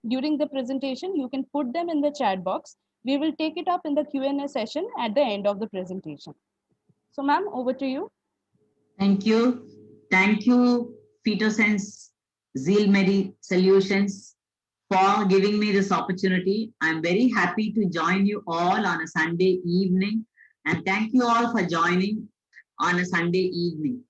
during the presentation, you can put them in the chat box. We will take it up in the Q&A session at the end of the presentation. So ma'am, over to you. Thank you. Thank you, Phytosense Zeal Medi Solutions, for giving me this opportunity. I'm very happy to join you all on a Sunday evening. And thank you all for joining on a Sunday evening.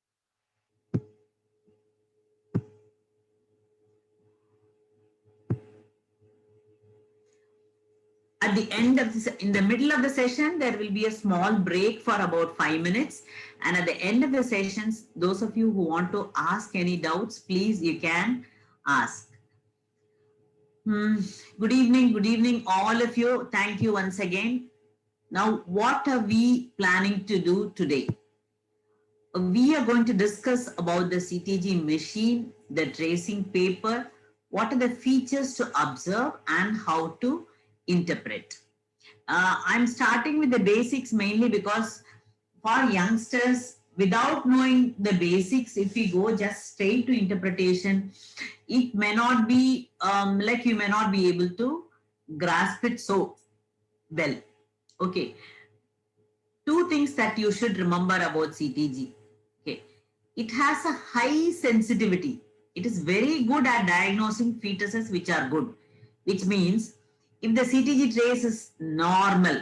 At the end of this, in the middle of the session, there will be a small break for about 5 minutes. And at the end of the sessions, those of you who want to ask any doubts, please, you can ask. Good evening, all of you. Thank you once again. Now, what are we planning to do today? We are going to discuss about the CTG machine, the tracing paper, what are the features to observe and how to interpret. I'm starting with the basics mainly because for youngsters, without knowing the basics, if we go just straight to interpretation, it may not be like you may not be able to grasp it so well. Okay. Two things that you should remember about CTG. Okay. It has a high sensitivity. It is very good at diagnosing fetuses which are good, which means if the CTG trace is normal,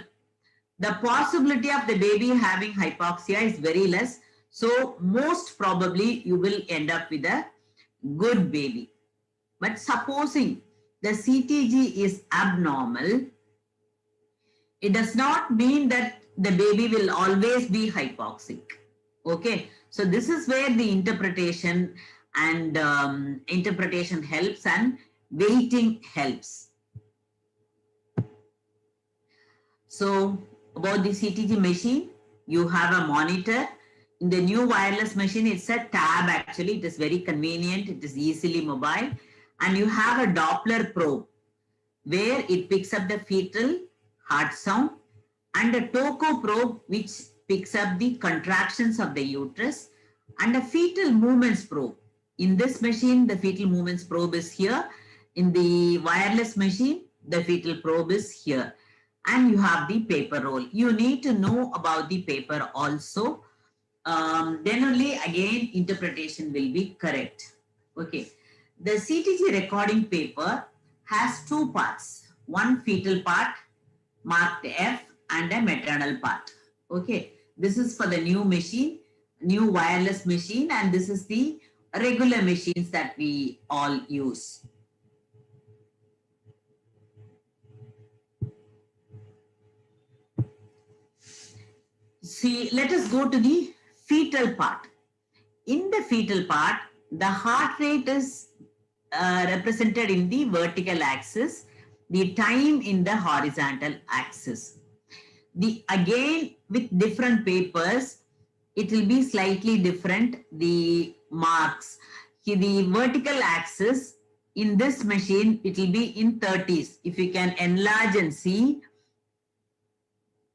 the possibility of the baby having hypoxia is very less. So most probably you will end up with a good baby. But supposing the CTG is abnormal, it does not mean that the baby will always be hypoxic. Okay, so this is where the interpretation and interpretation helps and waiting helps. So about the CTG machine, you have a monitor. In the new wireless machine, it's a tab actually. It is very convenient. It is easily mobile. And you have a Doppler probe where it picks up the fetal heart sound and a Toco probe which picks up the contractions of the uterus and a fetal movements probe. In this machine, the fetal movements probe is here. In the wireless machine, the fetal probe is here. And you have the paper roll. You need to know about the paper also. Then only again interpretation will be correct. Okay. The CTG recording paper has two parts. One fetal part marked F and a maternal part. Okay. This is for the new machine, new wireless machine, and this is the regular machines that we all use. See, let us go to the fetal part. In the fetal part, the heart rate is represented in the vertical axis, the time in the horizontal axis. Again, with different papers, it will be slightly different, the marks. The vertical axis in this machine, it will be in 30s. If you can enlarge and see,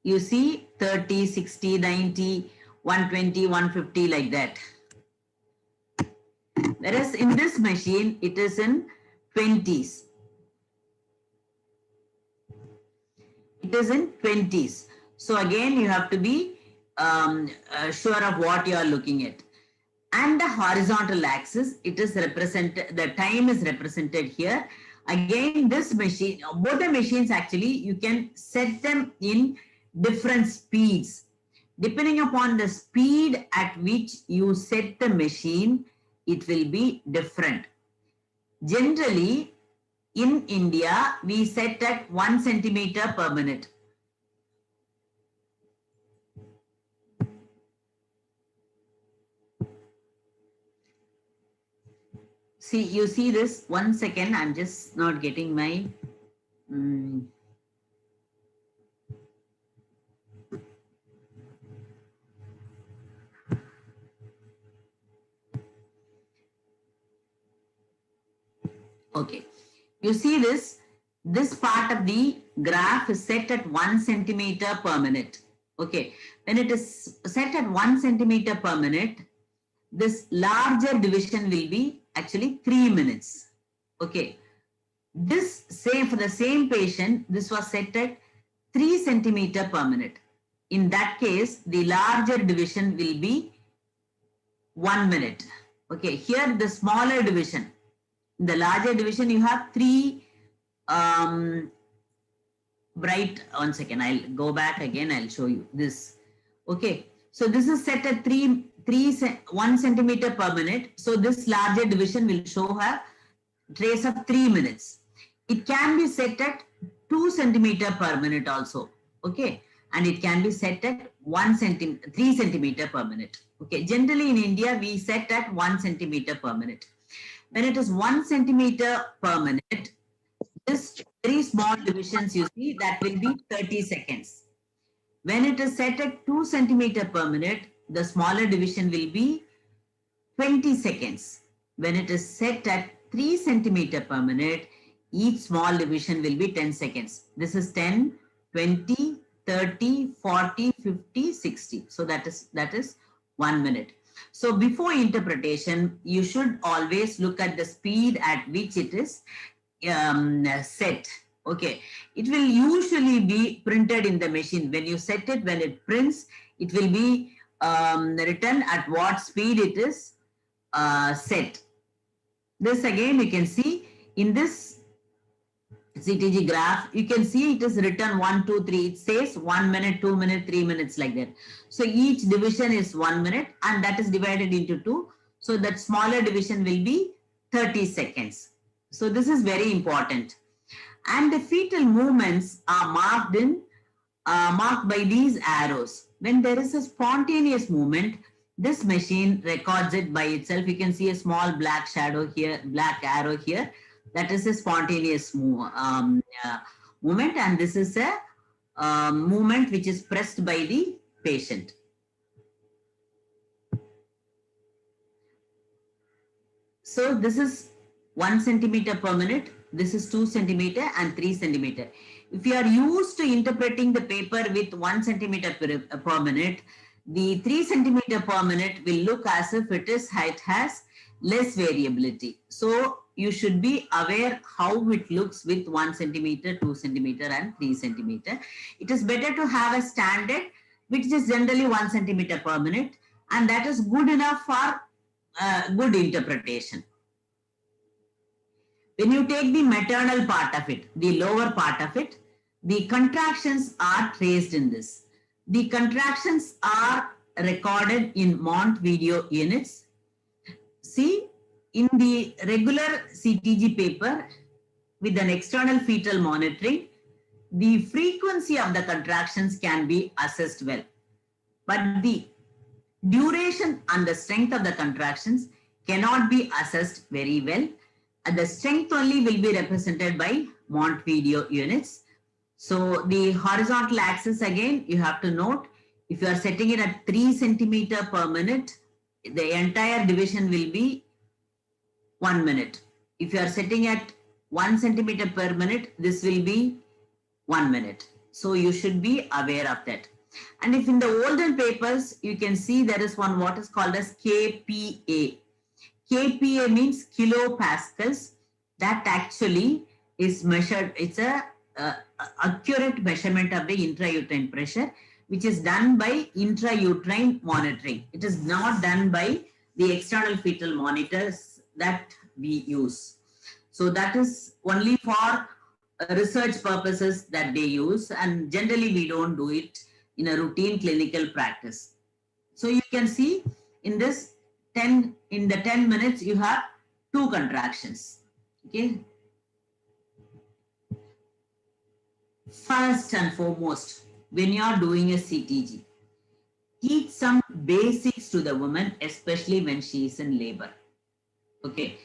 you see 30, 60, 90, 120, 150 like that. Whereas in this machine, it is in 20s. It is in 20s. So again, you have to be sure of what you are looking at. And the horizontal axis, it is represented, the time is represented here. Again, this machine, both the machines actually, you can set them in different speeds. Depending upon the speed at which you set the machine, it will be different. Generally, in India, we set at 1 centimeter per minute. See, you see this, 1 second, I'm just not getting my... Okay, you see this part of the graph is set at 1 centimeter per minute. Okay, when it is set at 1 centimeter per minute, this larger division will be actually 3 minutes. Okay, This same for the same patient, this was set at 3 centimeter per minute. In that case, the larger division will be 1 minute. Okay, here the smaller division. In the larger division, you have 3 bright. 1 second, I'll go back again. I'll show you this. Okay, so this is set at 1 centimeter per minute. So this larger division will show a trace of 3 minutes. It can be set at 2 centimeter per minute also. Okay, and it can be set at 3 centimeter per minute. Okay, generally in India we set at 1 centimeter per minute. When it is 1 centimeter per minute, this very small divisions you see, that will be 30 seconds. When it is set at 2 centimeter per minute, the smaller division will be 20 seconds. When it is set at 3 centimeter per minute, each small division will be 10 seconds. This is 10, 20, 30, 40, 50, 60. So that is 1 minute. So before interpretation, you should always look at the speed at which it is set. Okay, it will usually be printed in the machine. When you set it, when it prints, it will be written at what speed it is set. This again you can see in this CTG graph, you can see it is written 1, 2, 3. It says 1 minute, 2 minutes, 3 minutes like that. So each division is 1 minute and that is divided into 2. So that smaller division will be 30 seconds. So this is very important. And the fetal movements are marked by these arrows. When there is a spontaneous movement, this machine records it by itself. You can see a small black shadow here, black arrow here. That is a spontaneous movement, and this is a movement which is pressed by the patient. So this is 1 centimeter per minute. This is 2 centimeter and 3 centimeter. If you are used to interpreting the paper with 1 centimeter per minute, the 3 centimeter per minute will look as if it has less variability. So you should be aware how it looks with 1 centimeter, 2 centimeter and 3 centimeter. It is better to have a standard which is generally 1 centimeter per minute, and that is good enough for good interpretation. When you take the maternal part of it, the lower part of it, the contractions are traced in this. The contractions are recorded in Montevideo units. See, in the regular CTG paper with an external fetal monitoring, the frequency of the contractions can be assessed well. But the duration and the strength of the contractions cannot be assessed very well. And the strength only will be represented by Montevideo units. So the horizontal axis again, you have to note, if you are setting it at 3 centimeter per minute, the entire division will be 1 minute. If you are setting at 1 centimeter per minute, this will be 1 minute. So you should be aware of that. And if in the olden papers, you can see there is one what is called as KPA. KPA means kilopascals. That actually is measured. It's a accurate measurement of the intrauterine pressure, which is done by intrauterine monitoring. It is not done by the external fetal monitors that we use. So that is only for research purposes that they use, and generally we don't do it in a routine clinical practice. So you can see in this 10 minutes you have 2 contractions. Okay. First and foremost, when you are doing a CTG, teach some basics to the woman, especially when she is in labor. Okay.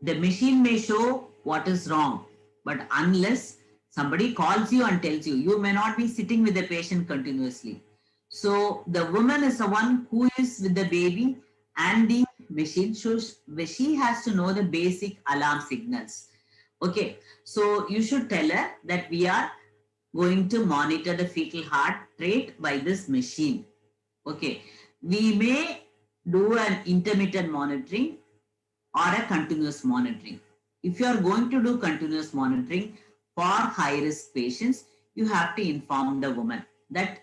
The machine may show what is wrong, but unless somebody calls you and tells you, you may not be sitting with the patient continuously. So the woman is the one who is with the baby and the machine. She has to know the basic alarm signals. Okay, so you should tell her that we are going to monitor the fetal heart rate by this machine. Okay, we may do an intermittent monitoring or a continuous monitoring. if you are going to do continuous monitoring for high risk patients, you have to inform the woman that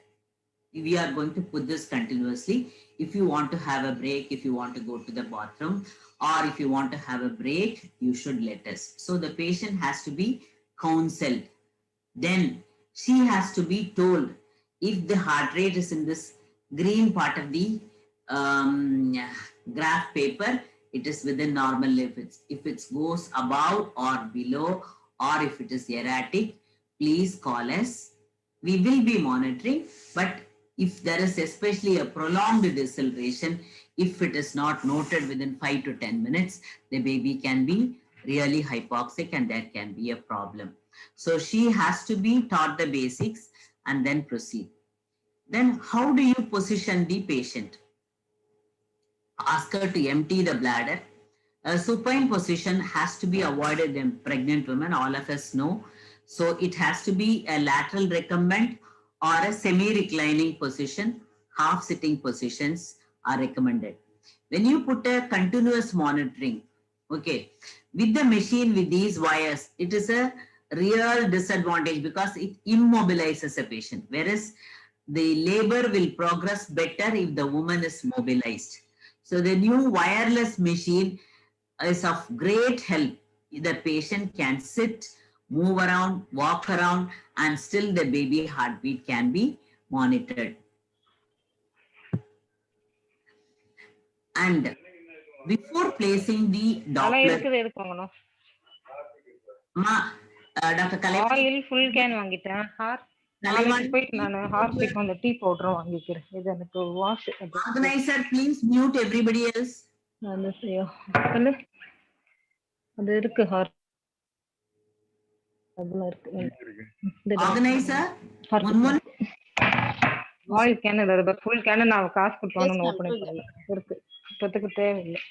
we are going to put this continuously. If you want to have a break, if you want to go to the bathroom, or if you want to have a break, you should let us. So the patient has to be counseled. Then she has to be told if the heart rate is in this green part of the um, graph paper, it is within normal limits. If it goes above or below, or if it is erratic, please call us. We will be monitoring, but if there is especially a prolonged deceleration, if it is not noted within 5 to 10 minutes, the baby can be really hypoxic and there can be a problem. So she has to be taught the basics and then proceed. Then how do you position the patient? Ask her to empty the bladder. A supine position has to be avoided in pregnant women, all of us know. So it has to be a lateral recumbent or a semi-reclining position. Half sitting positions are recommended. When you put a continuous monitoring, okay, with the machine with these wires, it is a real disadvantage because it immobilizes a patient, whereas the labor will progress better if the woman is mobilized. So the new wireless machine is of great help. The patient can sit, move around, walk around, and still the baby heartbeat can be monitored. And before placing the Doppler, Dr. Kalaivan, oil full can வாங்கிட்டேன். நாளைக்கு போயிட்டு நான் Harpic அந்த tea பவுடரும் வாங்கிக்கிறேன். இது எனக்கு wash organizer, please mute everybody else. அந்த சொல்லு அது இருக்கு அதுல இருக்கு Organizer, ஆயில் கேன் இல்ல ஃபுல் கேன் நான் காசு கொடுத்து வாங்கணும் ஓபன் பண்ணல இருக்கு இப்போதைக்கு தேவையில்லை.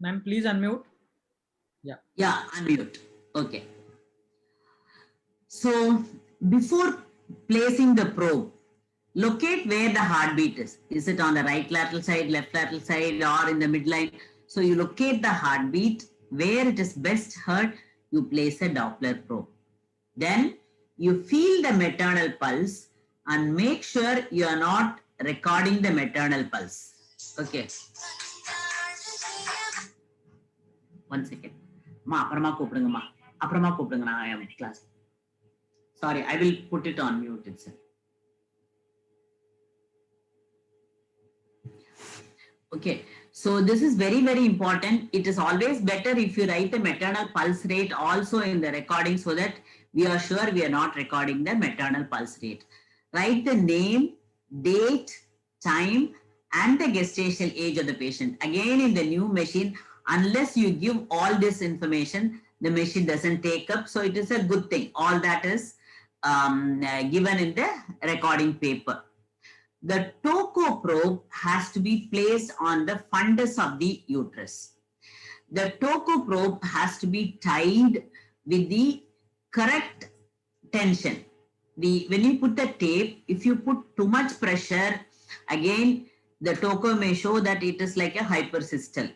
Ma'am, please unmute. Yeah, unmute. Okay. So before placing the probe, locate where the heartbeat is. Is it on the right lateral side, left lateral side, or in the midline? So you locate the heartbeat. Where it is best heard, you place a Doppler probe. Then you feel the maternal pulse and make sure you are not recording the maternal pulse. Okay. One second. Aprama கூப்பிடுங்க நான் I am class. Sorry, I will put it on mute itself. Okay, so this is very, very important. It is always better if you write the maternal pulse rate also in the recording so that we are sure we are not recording the maternal pulse rate. Write the name, date, time, and the gestational age of the patient. Again, in the new machine, unless you give all this information, the machine doesn't take up. So it is a good thing. All that is given in the recording paper. The Toco probe has to be placed on the fundus of the uterus. The Toco probe has to be tied with the correct tension. When you put the tape, if you put too much pressure, again, the Toco may show that it is like a hypersystole.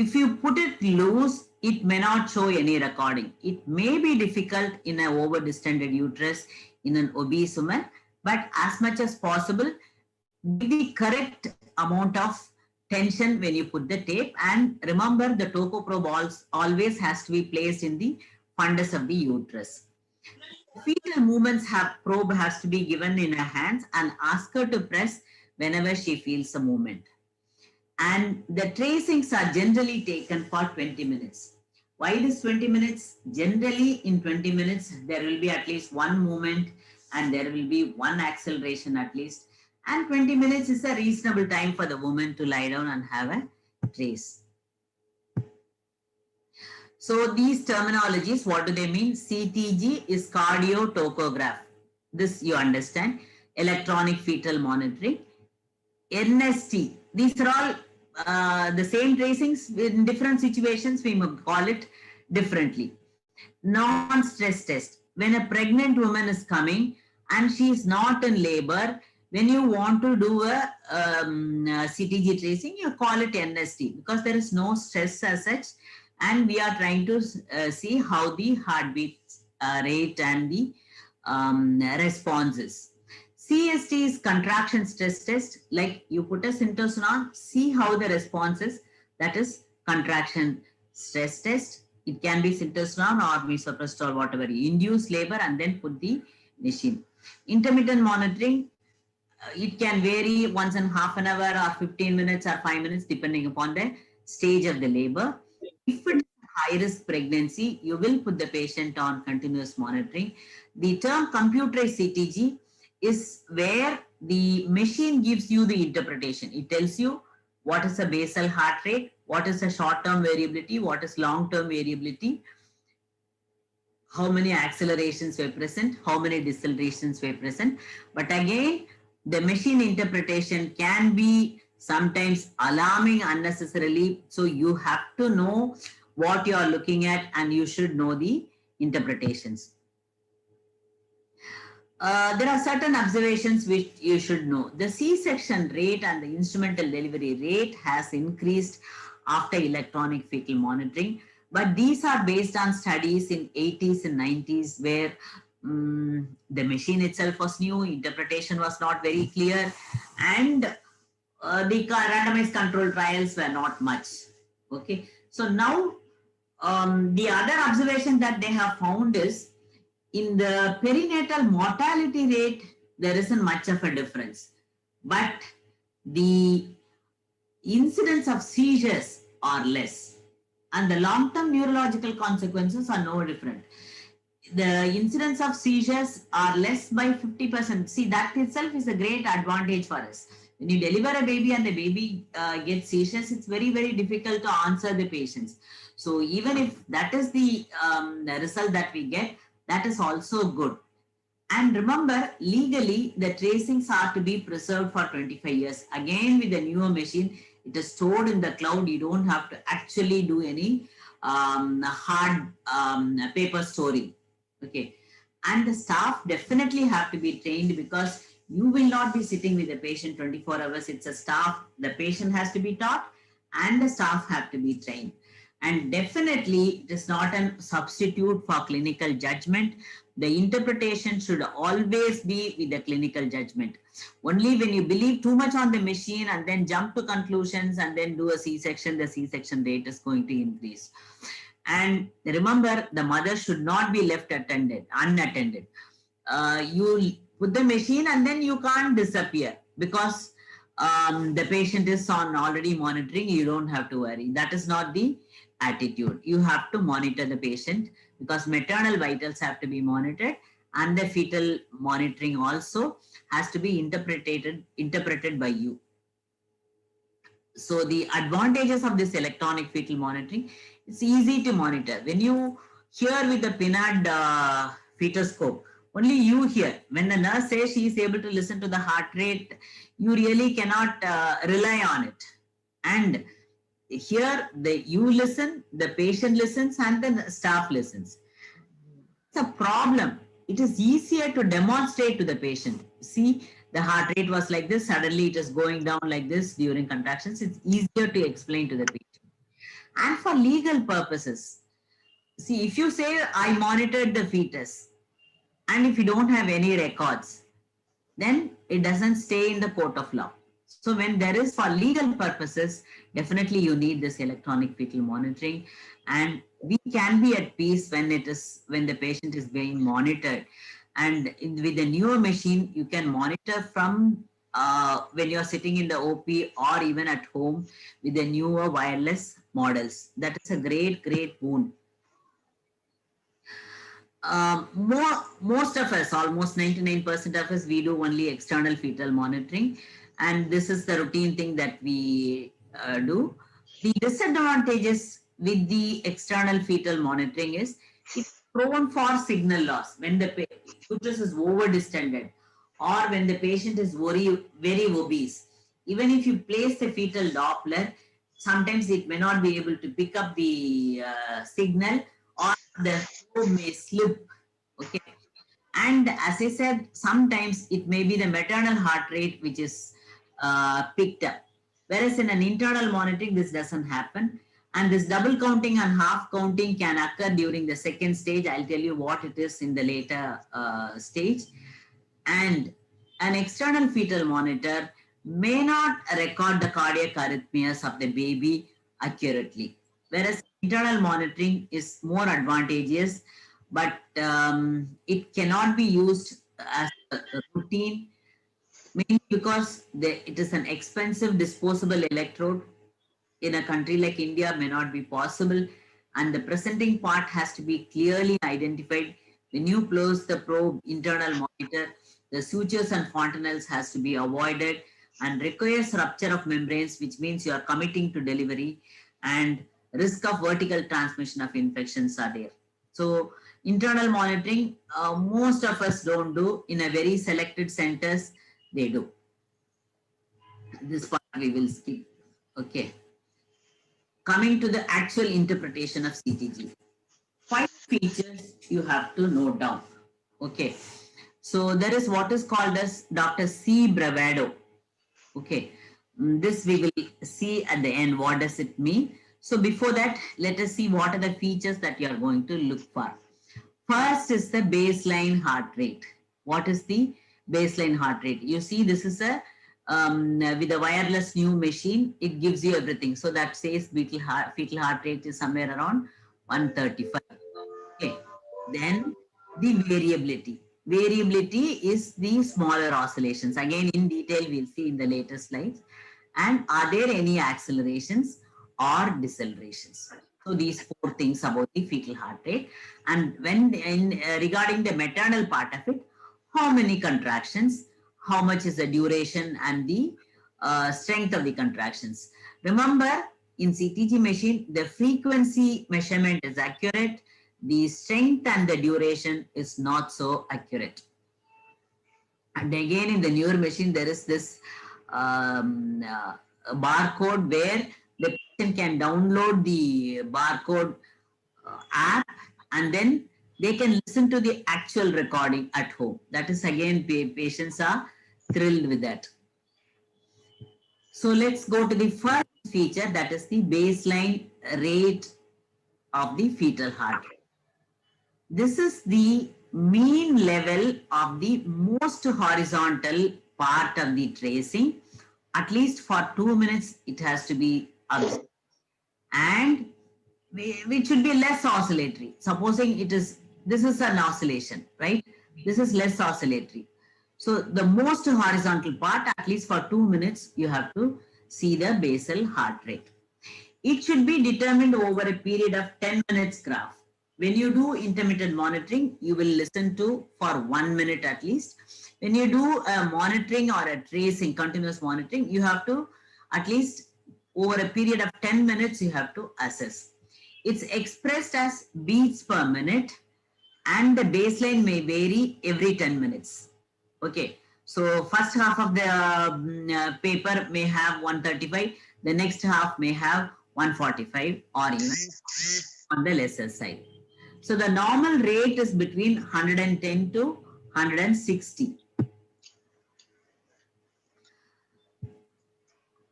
If you put it loose, it may not show any recording. It may be difficult in an over-distended uterus in an obese woman, but as much as possible, give the correct amount of tension when you put the tape. And remember, the Toco probe always has to be placed in the fundus of the uterus. Fetal movements probe has to be given in her hands and ask her to press whenever she feels a movement. And the tracings are generally taken for 20 minutes. Why it is 20 minutes? Generally in 20 minutes, there will be at least one movement and there will be one acceleration at least. And 20 minutes is a reasonable time for the woman to lie down and have a trace. So these terminologies, what do they mean? CTG is cardiotocograph. This you understand. Electronic fetal monitoring. NST. These are all the same tracings. In different situations, we may call it differently. Non-stress test. When a pregnant woman is coming, and she is not in labor, when you want to do a CTG tracing, you call it NST because there is no stress as such, and we are trying to see how the heartbeat rate and the responses. CST is contraction stress test. Like you put a syntosine, see how the response is. That is contraction stress test. It can be syntosine or misoprostol, whatever. Induce labor and then put the machine. Intermittent monitoring, it can vary once in half an hour or 15 minutes or 5 minutes depending upon the stage of the labor. If it is a high risk pregnancy, you will put the patient on continuous monitoring. The term computerized CTG is where the machine gives you the interpretation. It tells you what is the basal heart rate, what is the short term variability, what is long term variability, how many accelerations were present, how many decelerations were present. But again, the machine interpretation can be sometimes alarming unnecessarily. So you have to know what you are looking at and you should know the interpretations. There are certain observations which you should know. The C-section rate and the instrumental delivery rate has increased after electronic fetal monitoring, but these are based on studies in 80s and 90s where the machine itself was new, interpretation was not very clear, and the randomized control trials were not much. Okay, so now the other observation that they have found is in the perinatal mortality rate, there isn't much of a difference, but the incidence of seizures are less and the long-term neurological consequences are no different. The incidence of seizures are less by 50%. See, that itself is a great advantage for us. When you deliver a baby and the baby gets seizures, it's very, very difficult to answer the patients. So even if that is the result that we get, that is also good. And remember, legally, the tracings are to be preserved for 25 years. Again, with the newer machine, it is stored in the cloud. You don't have to actually do any hard paper storing. Okay. And the staff definitely have to be trained because you will not be sitting with the patient 24 hours. It's a staff. The patient has to be taught and the staff have to be trained. And definitely, it is not a substitute for clinical judgment. The interpretation should always be with the clinical judgment. Only when you believe too much on the machine and then jump to conclusions and then do a C-section, the C-section rate is going to increase. And remember, the mother should not be left unattended. You put the machine and then you can't disappear because the patient is on already monitoring. You don't have to worry. That is not the attitude. You have to monitor the patient because maternal vitals have to be monitored and the fetal monitoring also has to be interpreted by you. So the advantages of this electronic fetal monitoring, it's easy to monitor. When you hear with the PINAD fetoscope, only you hear. When the nurse says she is able to listen to the heart rate, you really cannot rely on it. And here you listen, the patient listens, and the staff listens. It's a problem. It is easier to demonstrate to the patient. See, the heart rate was like this, suddenly it is going down like this during contractions. It's easier to explain to the patient. And for legal purposes, see, if you say I monitored the fetus, and if you don't have any records, then it doesn't stay in the court of law. So when there is for legal purposes, definitely you need this electronic fetal monitoring, and we can be at peace when the patient is being monitored. And with the newer machine, you can monitor from when you're sitting in the OP or even at home with the newer wireless models. That is a great, great boon. Most of us, almost 99% of us, we do only external fetal monitoring. And this is the routine thing that we do. The disadvantages with the external fetal monitoring is it's prone for signal loss when the uterus is over distended or when the patient is very, very obese. Even if you place the fetal Doppler, sometimes it may not be able to pick up the signal or the flow may slip. Okay. And as I said, sometimes it may be the maternal heart rate which is picked up. Whereas in an internal monitoring, this doesn't happen. And this double counting and half counting can occur during the second stage. I'll tell you what it is in the later stage. And an external fetal monitor may not record the cardiac arrhythmias of the baby accurately. Whereas internal monitoring is more advantageous, but it cannot be used as a routine, mainly because it is an expensive disposable electrode. In a country like India may not be possible, and the presenting part has to be clearly identified. When you close the probe internal monitor, the sutures and fontanelles has to be avoided and requires rupture of membranes, which means you are committing to delivery, and risk of vertical transmission of infections are there. So internal monitoring, most of us don't do. In a very selected centers, they do. This part we will skip. Okay. Coming to the actual interpretation of CTG. 5 features you have to note down. Okay. So there is what is called as Dr. C. Bravado. Okay. This we will see at the end. What does it mean? So before that, let us see what are the features that you are going to look for. First is the baseline heart rate. What is the baseline heart rate? You see, this is a with a wireless new machine, it gives you everything. So that says fetal heart rate is somewhere around 135. Okay. Then the variability. Variability is the smaller oscillations. Again, in detail, we'll see in the later slides. And are there any accelerations or decelerations? So these 4 things about the fetal heart rate. And when regarding the maternal part of it, how many contractions, how much is the duration and the strength of the contractions. Remember, in CTG machine, the frequency measurement is accurate. The strength and the duration is not so accurate. And again, in the newer machine, there is this barcode where the patient can download the barcode app, and then they can listen to the actual recording at home. That is again, patients are thrilled with that. So let's go to the first feature, that is the baseline rate of the fetal heart rate. This is the mean level of the most horizontal part of the tracing. At least for 2 minutes, it has to be observed. And which should be less oscillatory. Supposing this is an oscillation, right? This is less oscillatory. So the most horizontal part, at least for 2 minutes, you have to see the basal heart rate. It should be determined over a period of 10 minutes graph. When you do intermittent monitoring, you will listen to for 1 minute at least. When you do a monitoring or a tracing, continuous monitoring, you have to at least over a period of 10 minutes, you have to assess. It's expressed as beats per minute, and the baseline may vary every 10 minutes. Okay. So first half of the paper may have 135. The next half may have 145 or even on the lesser side. So the normal rate is between 110 to 160.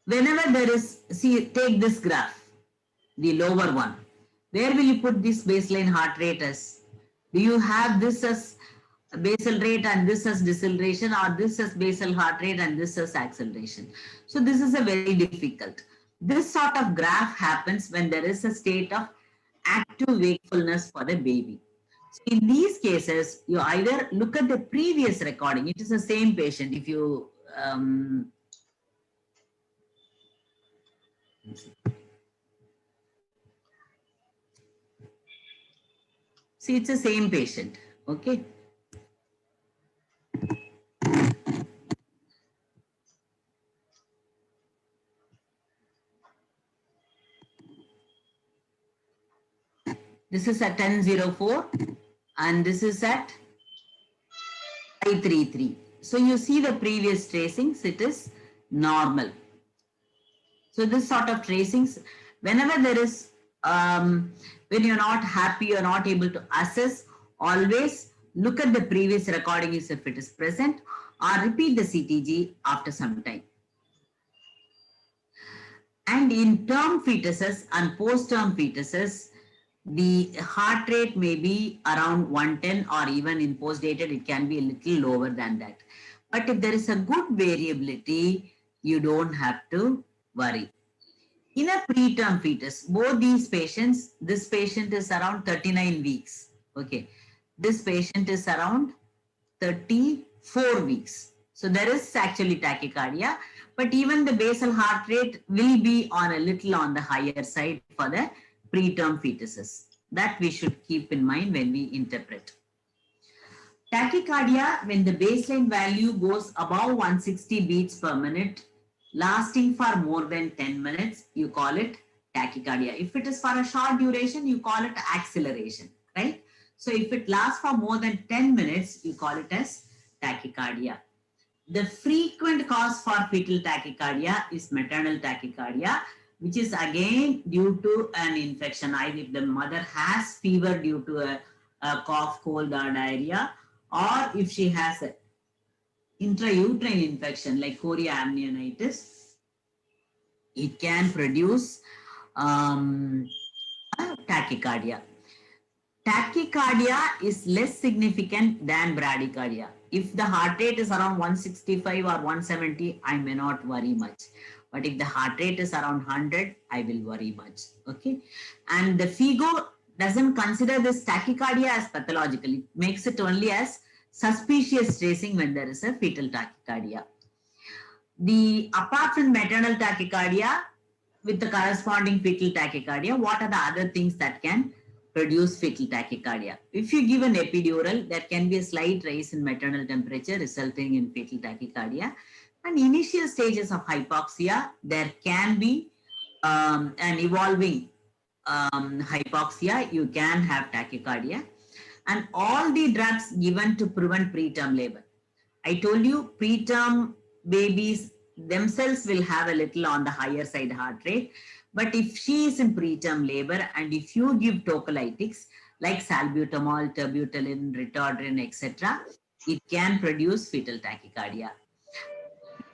Whenever there is, see, take this graph, the lower one. Where will you put this baseline heart rate as? Do you have this as basal rate and this as deceleration, or this as basal heart rate and this as acceleration? So this is a very difficult. This sort of graph happens when there is a state of active wakefulness for the baby. So in these cases, you either look at the previous recording. It is the same patient. If you see, it's the same patient. Okay. This is at 10:04 and this is at 5:33. So you see the previous tracings, it is normal. So this sort of tracings, whenever there is, when you're not happy, you're not able to assess, always look at the previous recording if it is present, or repeat the CTG after some time. And in term fetuses and post-term fetuses, the heart rate may be around 110, or even in post-dated, it can be a little lower than that. But if there is a good variability, you don't have to worry. In a preterm fetus, both these patients, this patient is around 39 weeks. Okay. This patient is around 34 weeks. So there is actually tachycardia, but even the basal heart rate will be on a little on the higher side for the preterm fetuses. That we should keep in mind when we interpret. Tachycardia, when the baseline value goes above 160 beats per minute, lasting for more than 10 minutes, you call it tachycardia. If it is for a short duration, you call it acceleration, right? So if it lasts for more than 10 minutes, you call it as tachycardia. The frequent cause for fetal tachycardia is maternal tachycardia, which is again due to an infection. Either if the mother has fever due to a cough, cold, or diarrhea, or if she has an intrauterine infection like chorioamnionitis, it can produce tachycardia. Tachycardia is less significant than bradycardia. If the heart rate is around 165 or 170, I may not worry much. But if the heart rate is around 100, I will worry much. Okay. And the FIGO doesn't consider this tachycardia as pathological. It makes it only as suspicious tracing when there is a fetal tachycardia. Apart from maternal tachycardia with the corresponding fetal tachycardia, what are the other things that can produce fetal tachycardia? If you give an epidural, there can be a slight rise in maternal temperature resulting in fetal tachycardia. And initial stages of hypoxia, there can be an evolving hypoxia, you can have tachycardia. And all the drugs given to prevent preterm labor. I told you preterm babies themselves will have a little on the higher side heart rate. But if she is in preterm labor and if you give tocolytics like salbutamol, terbutaline, ritodrine, etc., it can produce fetal tachycardia.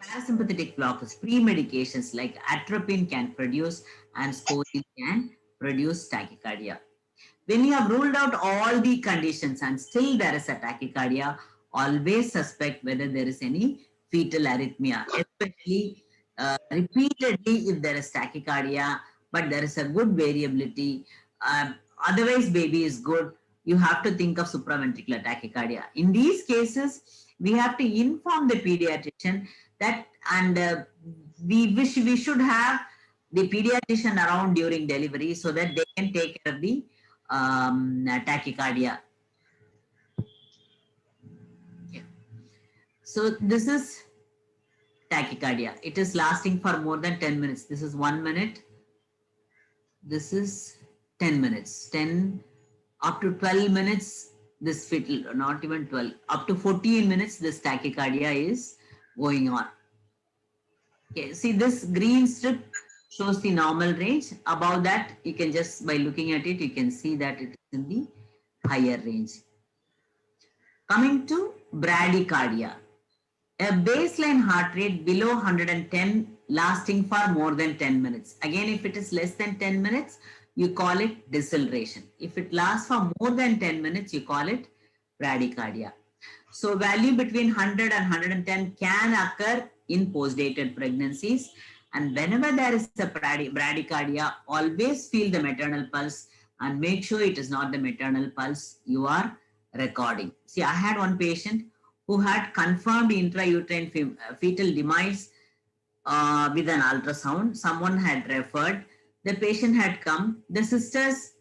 Parasympathetic blockers, pre-medications like atropine can produce, and scopolamine can produce tachycardia. When you have ruled out all the conditions and still there is a tachycardia, always suspect whether there is any fetal arrhythmia, especially repeatedly if there is tachycardia, but there is a good variability. Otherwise, baby is good. You have to think of supraventricular tachycardia. In these cases, we have to inform the pediatrician that, and we wish we should have the pediatrician around during delivery so that they can take care of the tachycardia. Yeah. So this is tachycardia. It is lasting for more than 10 minutes. This is 1 minute. This is 10 minutes. 10 up to 12 minutes, this fetal, not even 12, up to 14 minutes, this tachycardia is going on. Okay, see this green strip shows the normal range. Above that, you can just, by looking at it, you can see that it is in the higher range. Coming to bradycardia, a baseline heart rate below 110 lasting for more than 10 minutes. Again, if it is less than 10 minutes, you call it deceleration. If it lasts for more than 10 minutes, you call it bradycardia. So value between 100 and 110 can occur in postdated pregnancies. And whenever there is a bradycardia, always feel the maternal pulse and make sure it is not the maternal pulse you are recording. See, I had one patient who had confirmed intrauterine fetal demise with an ultrasound. Someone had referred. The patient had come. The sisters,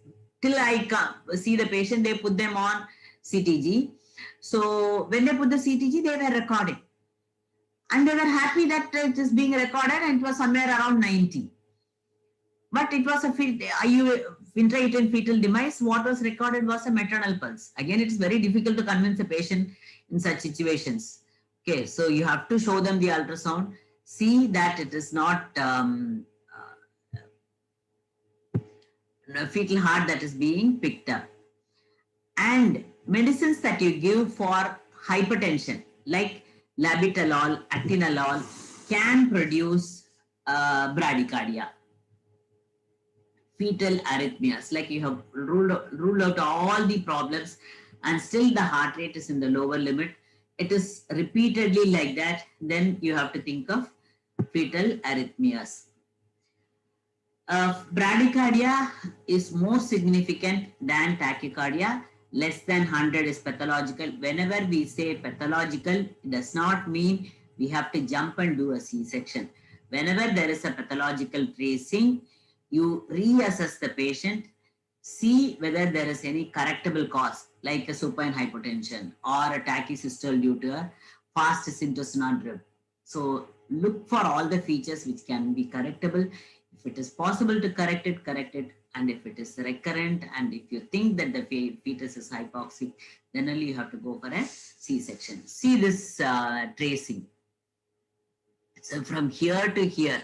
till I come see the patient, they put them on CTG. So when they put the CTG, they were recording. And they were happy that it is being recorded, and it was somewhere around 90. But it was a intrauterine fetal demise. What was recorded was a maternal pulse. Again, it is very difficult to convince a patient in such situations. Okay, so you have to show them the ultrasound, see that it is not fetal heart that is being picked up. And medicines that you give for hypertension, like labetalol, atenolol, can produce bradycardia, fetal arrhythmias. Like you have ruled out all the problems, and still the heart rate is in the lower limit. It is repeatedly like that. Then you have to think of fetal arrhythmias. Bradycardia is more significant than tachycardia. Less than 100 is pathological. Whenever we say pathological, it does not mean we have to jump and do a C-section. Whenever there is a pathological tracing, you reassess the patient, see whether there is any correctable cause, like a supine hypotension or a tachysystole due to a fast syntocinon drip. So look for all the features which can be correctable. If it is possible to correct it, correct it. And if it is recurrent, and if you think that the fetus is hypoxic, then only you have to go for a C-section. See this tracing. So from here to here,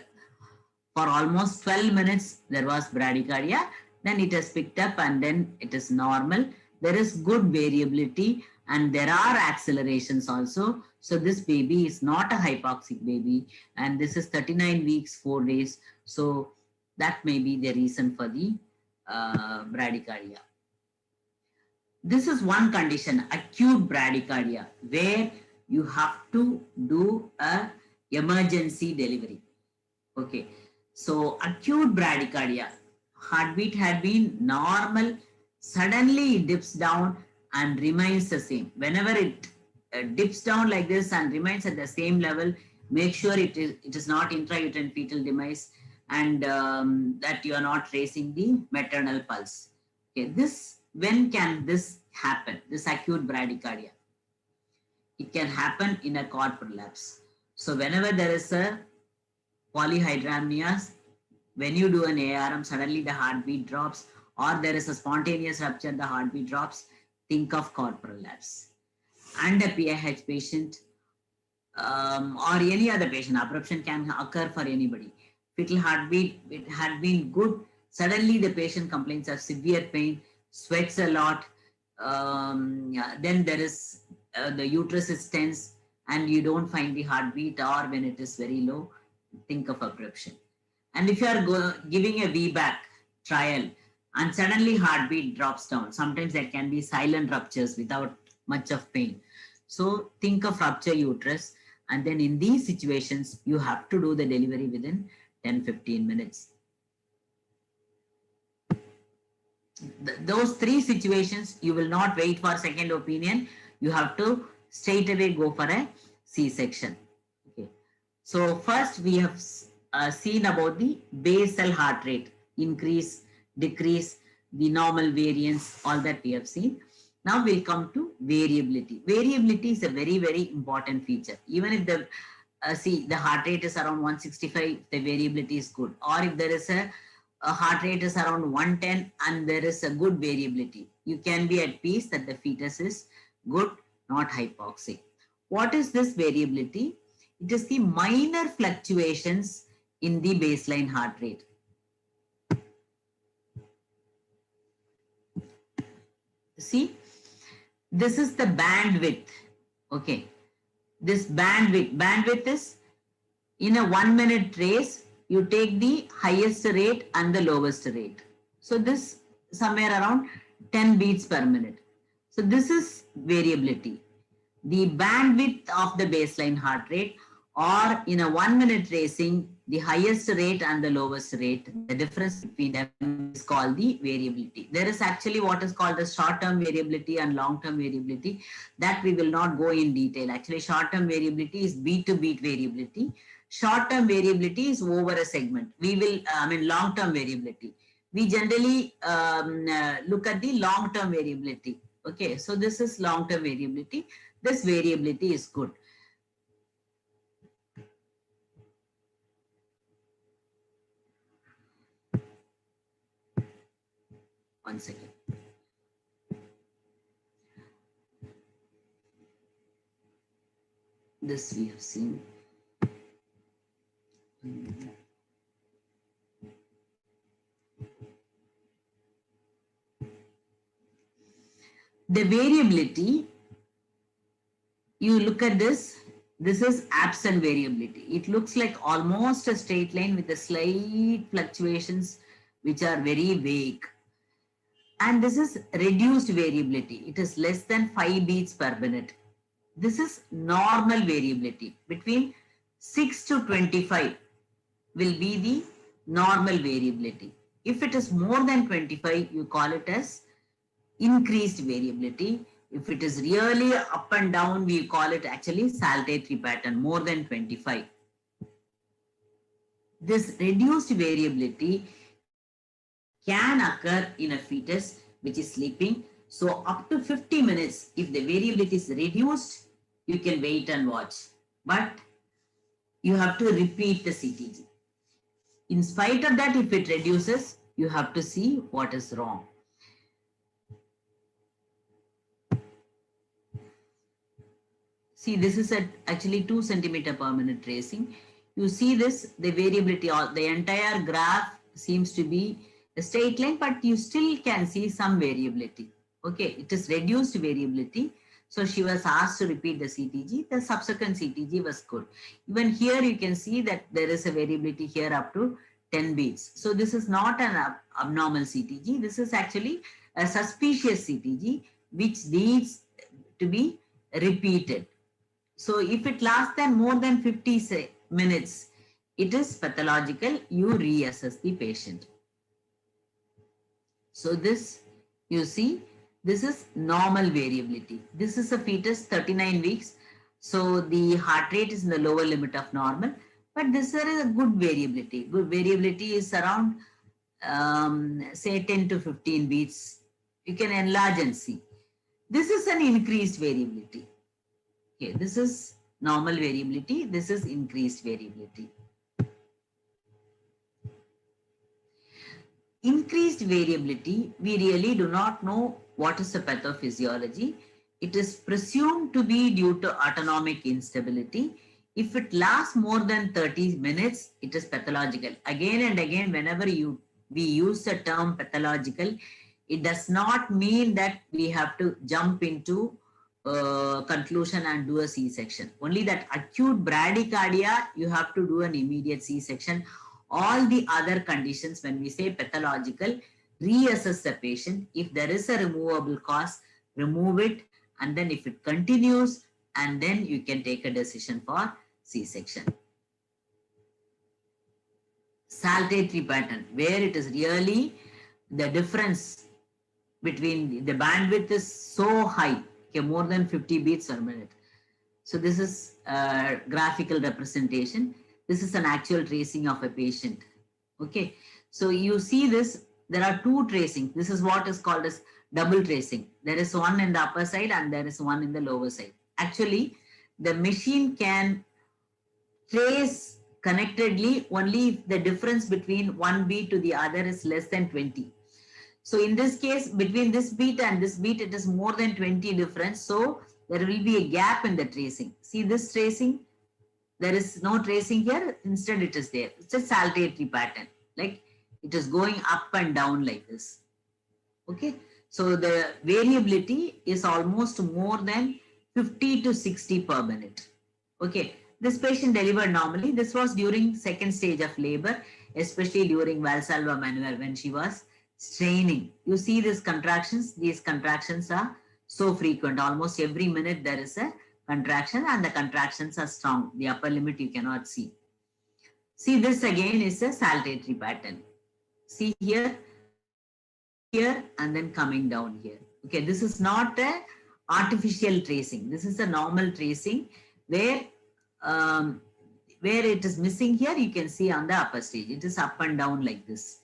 for almost 12 minutes, there was bradycardia. Then it has picked up and then it is normal. There is good variability and there are accelerations also. So this baby is not a hypoxic baby, and this is 39 weeks, 4 days. So that may be the reason for the bradycardia. This is one condition, acute bradycardia, where you have to do a emergency delivery. Okay. So acute bradycardia, heartbeat had been normal, suddenly it dips down and remains the same. Whenever it dips down like this and remains at the same level, make sure it is not intrauterine fetal demise, and that you are not tracing the maternal pulse. Okay, when can this happen? This acute bradycardia, it can happen in a cord prolapse. So whenever there is a polyhydramnias, when you do an ARM, suddenly the heartbeat drops, or there is a spontaneous rupture, the heartbeat drops, think of cord prolapse. And a PIH patient or any other patient, abruption can occur for anybody. Fetal heartbeat, it had been good. Suddenly the patient complains of severe pain, sweats a lot. Then there is the uterus is tense and you don't find the heartbeat, or when it is very low, think of abruption. And if you are giving a VBAC trial and suddenly heartbeat drops down, sometimes there can be silent ruptures without much of pain. So think of rupture uterus, and then in these situations, you have to do the delivery within 10-15 minutes. Those three situations, you will not wait for second opinion. You have to straight away go for a C-section. Okay. So first we have seen about the basal heart rate, increase, decrease, the normal variance, all that we have seen. Now we'll come to variability. Variability is a very, very important feature. Even if the the heart rate is around 165, the variability is good. Or if there is a heart rate is around 110 and there is a good variability, you can be at peace that the fetus is good, not hypoxic. What is this variability? It is the minor fluctuations in the baseline heart rate. See, this is the bandwidth. Okay, this bandwidth is in a 1 minute race, you take the highest rate and the lowest rate. So this somewhere around 10 beats per minute. So this is variability. The bandwidth of the baseline heart rate, or in a 1 minute racing, the highest rate and the lowest rate, the difference between them is called the variability. There is actually what is called the short-term variability and long-term variability, that we will not go in detail. Actually, short-term variability is beat to beat variability. Short-term variability is over a segment. We will, long-term variability. We generally look at the long-term variability. Okay, so this is long-term variability. This variability is good. One second. This we have seen. The variability, you look at this, this is absent variability. It looks like almost a straight line with the slight fluctuations which are very vague. And this is reduced variability. It is less than 5 beats per minute. This is normal variability. Between 6 to 25 will be the normal variability. If it is more than 25, you call it as increased variability. If it is really up and down, we call it actually saltatory pattern, more than 25. This reduced variability can occur in a fetus which is sleeping. So up to 50 minutes, if the variability is reduced, you can wait and watch. But you have to repeat the CTG. In spite of that, if it reduces, you have to see what is wrong. See, this is at actually 2 centimeter per minute tracing. You see this, the variability, the entire graph seems to be a straight line, but you still can see some variability. Okay, it is reduced variability. So she was asked to repeat the CTG. The subsequent CTG was good. Even here you can see that there is a variability here up to 10 beats. So this is not an abnormal CTG. This is actually a suspicious CTG which needs to be repeated. So if it lasts than more than 50 minutes, it is pathological. You reassess the patient. So this, you see, this is normal variability. This is a fetus 39 weeks. So the heart rate is in the lower limit of normal, but this is a good variability. Good variability is around say 10 to 15 beats. You can enlarge and see. This is an increased variability. Okay, this is normal variability. This is increased variability. Increased variability, we really do not know what is the pathophysiology. It is presumed to be due to autonomic instability. If it lasts more than 30 minutes, it is pathological. Again and again, whenever we use the term pathological, it does not mean that we have to jump into conclusion and do a C-section. Only that acute bradycardia, you have to do an immediate C-section. All the other conditions, when we say pathological, reassess the patient. If there is a removable cause, remove it. And then if it continues, and then you can take a decision for C-section. Saltatory pattern, where it is really the difference between the bandwidth is so high, okay, more than 50 beats per minute. So this is a graphical representation. This is an actual tracing of a patient. Okay, so you see this, there are two tracings. This is what is called as double tracing. There is one in the upper side and there is one in the lower side. Actually, the machine can trace connectedly only if the difference between one beat to the other is less than 20. So in this case, between this beat and this beat, it is more than 20 difference. So there will be a gap in the tracing. See this tracing? There is no tracing here. Instead, it is there. It's a saltatory pattern. Like it is going up and down like this. Okay. So the variability is almost more than 50 to 60 per minute. Okay. This patient delivered normally. This was during second stage of labor, especially during Valsalva maneuver when she was straining. You see these contractions. These contractions are so frequent. Almost every minute there is a contraction and the contractions are strong. The upper limit you cannot see. See, this again is a saltatory pattern. See here, here and then coming down here. Okay, this is not a artificial tracing. This is a normal tracing where it is missing here, you can see on the upper stage. It is up and down like this.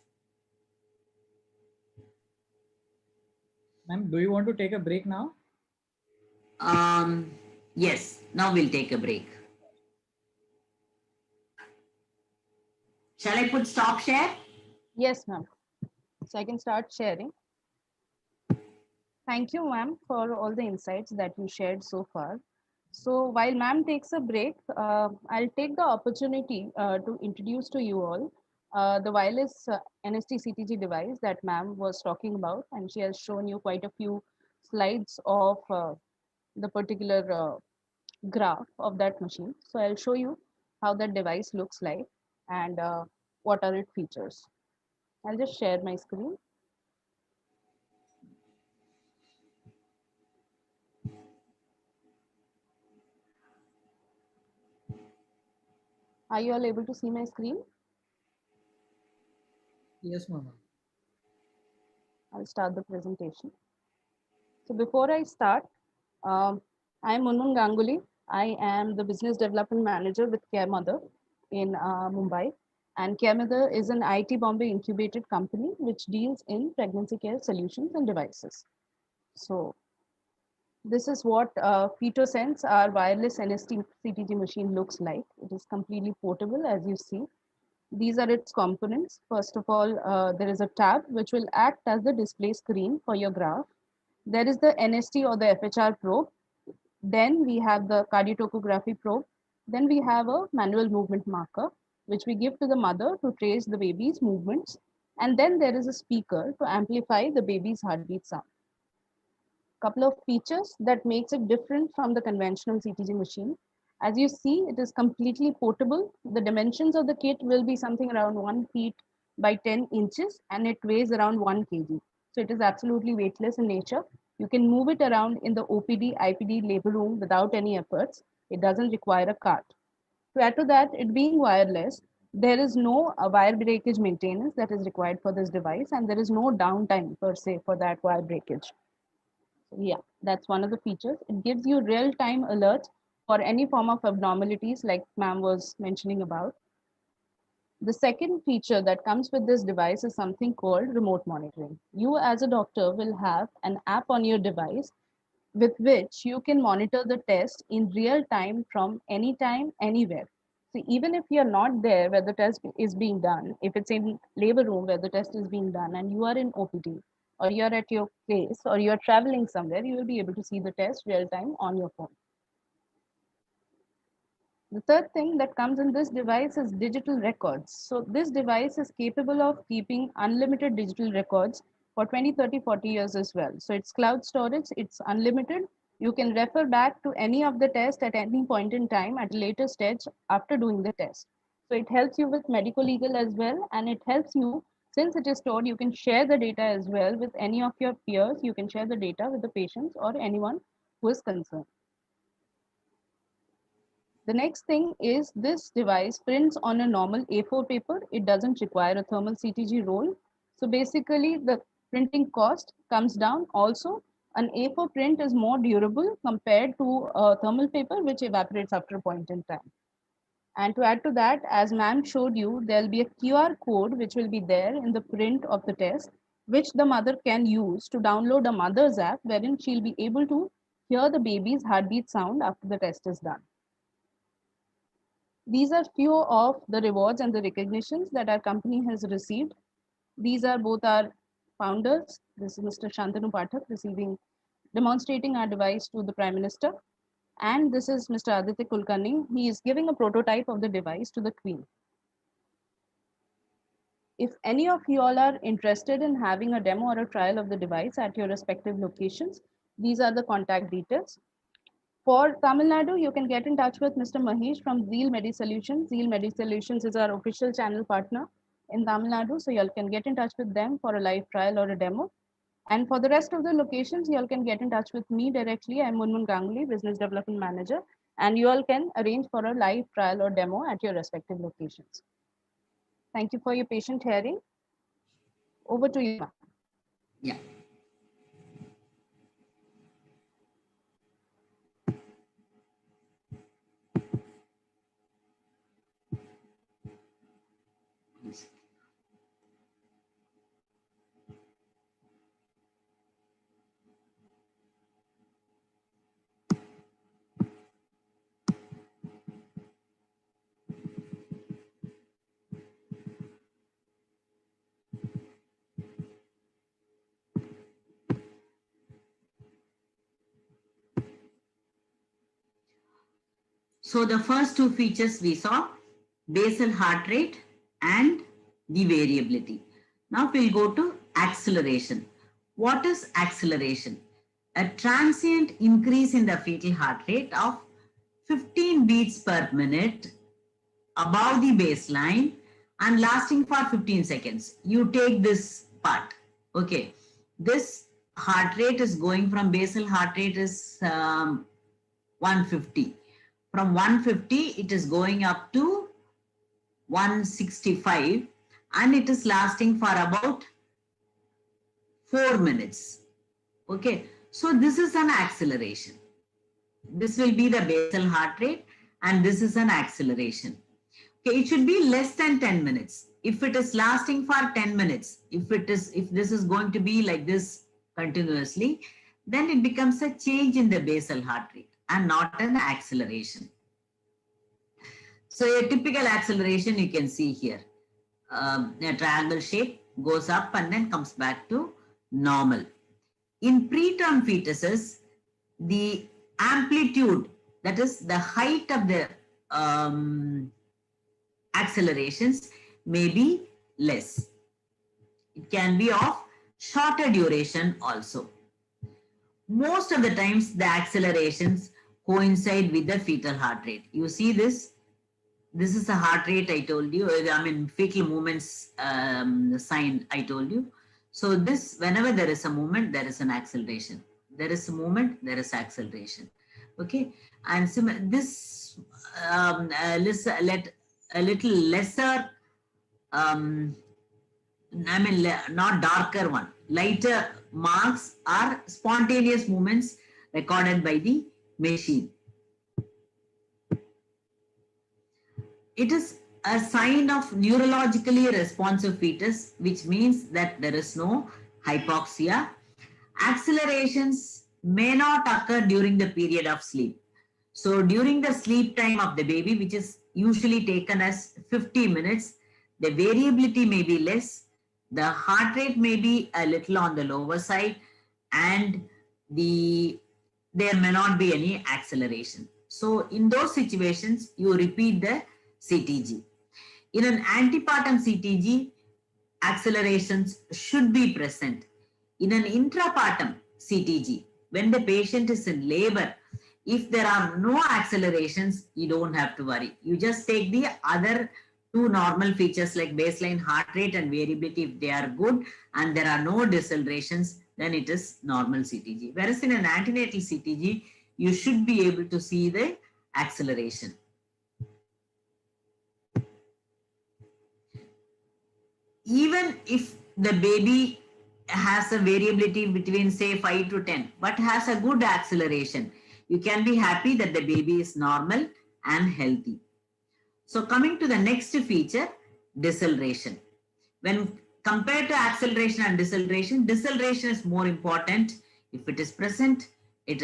Ma'am, do you want to take a break now? Yes, now we'll take a break. Shall I put stop share? Yes, ma'am. So I can start sharing. Thank you, ma'am, for all the insights that you shared so far. So while ma'am takes a break, I'll take the opportunity to introduce to you all the wireless NST CTG device that ma'am was talking about, and she has shown you quite a few slides of the particular graph of that machine. So I'll show you how that device looks like and what are its features. I'll just share my screen. Are you all able to see my screen? Yes, ma'am. I'll start the presentation. So before I start, um, I'm Munmun Ganguly. I am the Business Development Manager with Care Mother in Mumbai. And Care Mother is an IT Bombay incubated company which deals in pregnancy care solutions and devices. So this is what FetoSense, our wireless NST CTG machine looks like. It is completely portable, as you see. These are its components. First of all, there is a tab which will act as the display screen for your graph. There is the NST or the FHR probe. Then we have the cardiotocography probe. Then we have a manual movement marker, which we give to the mother to trace the baby's movements. And then there is a speaker to amplify the baby's heartbeat sound. Couple of features that makes it different from the conventional CTG machine. As you see, it is completely portable. The dimensions of the kit will be something around 1 feet by 10 inches and it weighs around 1 kg. So it is absolutely weightless in nature. You can move it around in the OPD, IPD labor room without any efforts. It doesn't require a cart. To add to that, it being wireless, there is no wire breakage maintenance that is required for this device and there is no downtime per se for that wire breakage. Yeah, that's one of the features. It gives you real-time alerts for any form of abnormalities like ma'am was mentioning about. The second feature that comes with this device is something called remote monitoring. You as a doctor will have an app on your device with which you can monitor the test in real time from anytime, anywhere. So even if you're not there where the test is being done, if it's in labor room where the test is being done and you are in OPD or you're at your place or you're traveling somewhere, you will be able to see the test real time on your phone. The third thing that comes in this device is digital records. So this device is capable of keeping unlimited digital records for 20, 30, 40 years as well. So it's cloud storage, it's unlimited. You can refer back to any of the tests at any point in time at a later stage after doing the test. So it helps you with medical legal as well. And it helps you, since it is stored, you can share the data as well with any of your peers. You can share the data with the patients or anyone who is concerned. The next thing is this device prints on a normal A4 paper. It doesn't require a thermal CTG roll. So basically the printing cost comes down. Also, an A4 print is more durable compared to a thermal paper, which evaporates after a point in time. And to add to that, as ma'am showed you, there'll be a QR code which will be there in the print of the test, which the mother can use to download a mother's app, wherein she'll be able to hear the baby's heartbeat sound after the test is done. These are few of the rewards and the recognitions that our company has received. These are both our founders. This is Mr. Shantanu Pathak demonstrating our device to the Prime Minister. And this is Mr. Aditya Kulkarni. He is giving a prototype of the device to the Queen. If any of you all are interested in having a demo or a trial of the device at your respective locations, these are the contact details. For Tamil Nadu, you can get in touch with Mr. Mahesh from Zeal Medi Solutions. Zeal Medi Solutions is our official channel partner in Tamil Nadu, so you all can get in touch with them for a live trial or a demo. And for the rest of the locations, you all can get in touch with me directly. I'm Munmun Ganguly, Business Development Manager, and you all can arrange for a live trial or demo at your respective locations. Thank you for your patient hearing. Over to you, ma'am. Yeah. So the first two features we saw, basal heart rate and the variability. Now we'll go to acceleration. What is acceleration? a transient increase in the fetal heart rate of 15 beats per minute above the baseline and lasting for 15 seconds. You take this part. Okay. This heart rate is going from basal heart rate is 150. From 150, it is going up to 165 and it is lasting for about 4 minutes. Okay. So this is an acceleration. This will be the basal heart rate and this is an acceleration. Okay, it should be less than 10 minutes. If it is lasting for 10 minutes, if this is going to be like this continuously, then it becomes a change in the basal heart rate and not an acceleration. So a typical acceleration you can see here, a triangle shape goes up and then comes back to normal. In preterm fetuses, the amplitude, that is the height of the accelerations, may be less. It can be of shorter duration also. Most of the times the accelerations coincide with the fetal heart rate. You see this? This is the heart rate I told you, I mean fetal movements sign I told you. So this, whenever there is a movement, there is an acceleration. There is a movement, there is acceleration. Okay, and this a little lesser, I mean not darker one, lighter marks are spontaneous movements recorded by the machine. It is a sign of neurologically responsive fetus, which means that there is no hypoxia. Accelerations may not occur during the period of sleep. So during the sleep time of the baby, which is usually taken as 50 minutes, the variability may be less, the heart rate may be a little on the lower side, and there may not be any acceleration. So in those situations, you repeat the CTG. In an antepartum CTG, accelerations should be present. In an intrapartum CTG, when the patient is in labor, if there are no accelerations, you don't have to worry. You just take the other two normal features like baseline heart rate and variability. If they are good and there are no decelerations, then it is normal CTG. Whereas in an antenatal CTG, you should be able to see the acceleration. Even if the baby has a variability between say 5 to 10, but has a good acceleration, you can be happy that the baby is normal and healthy. So coming to the next feature, deceleration. When compared to acceleration and deceleration, deceleration is more important. If it is present, it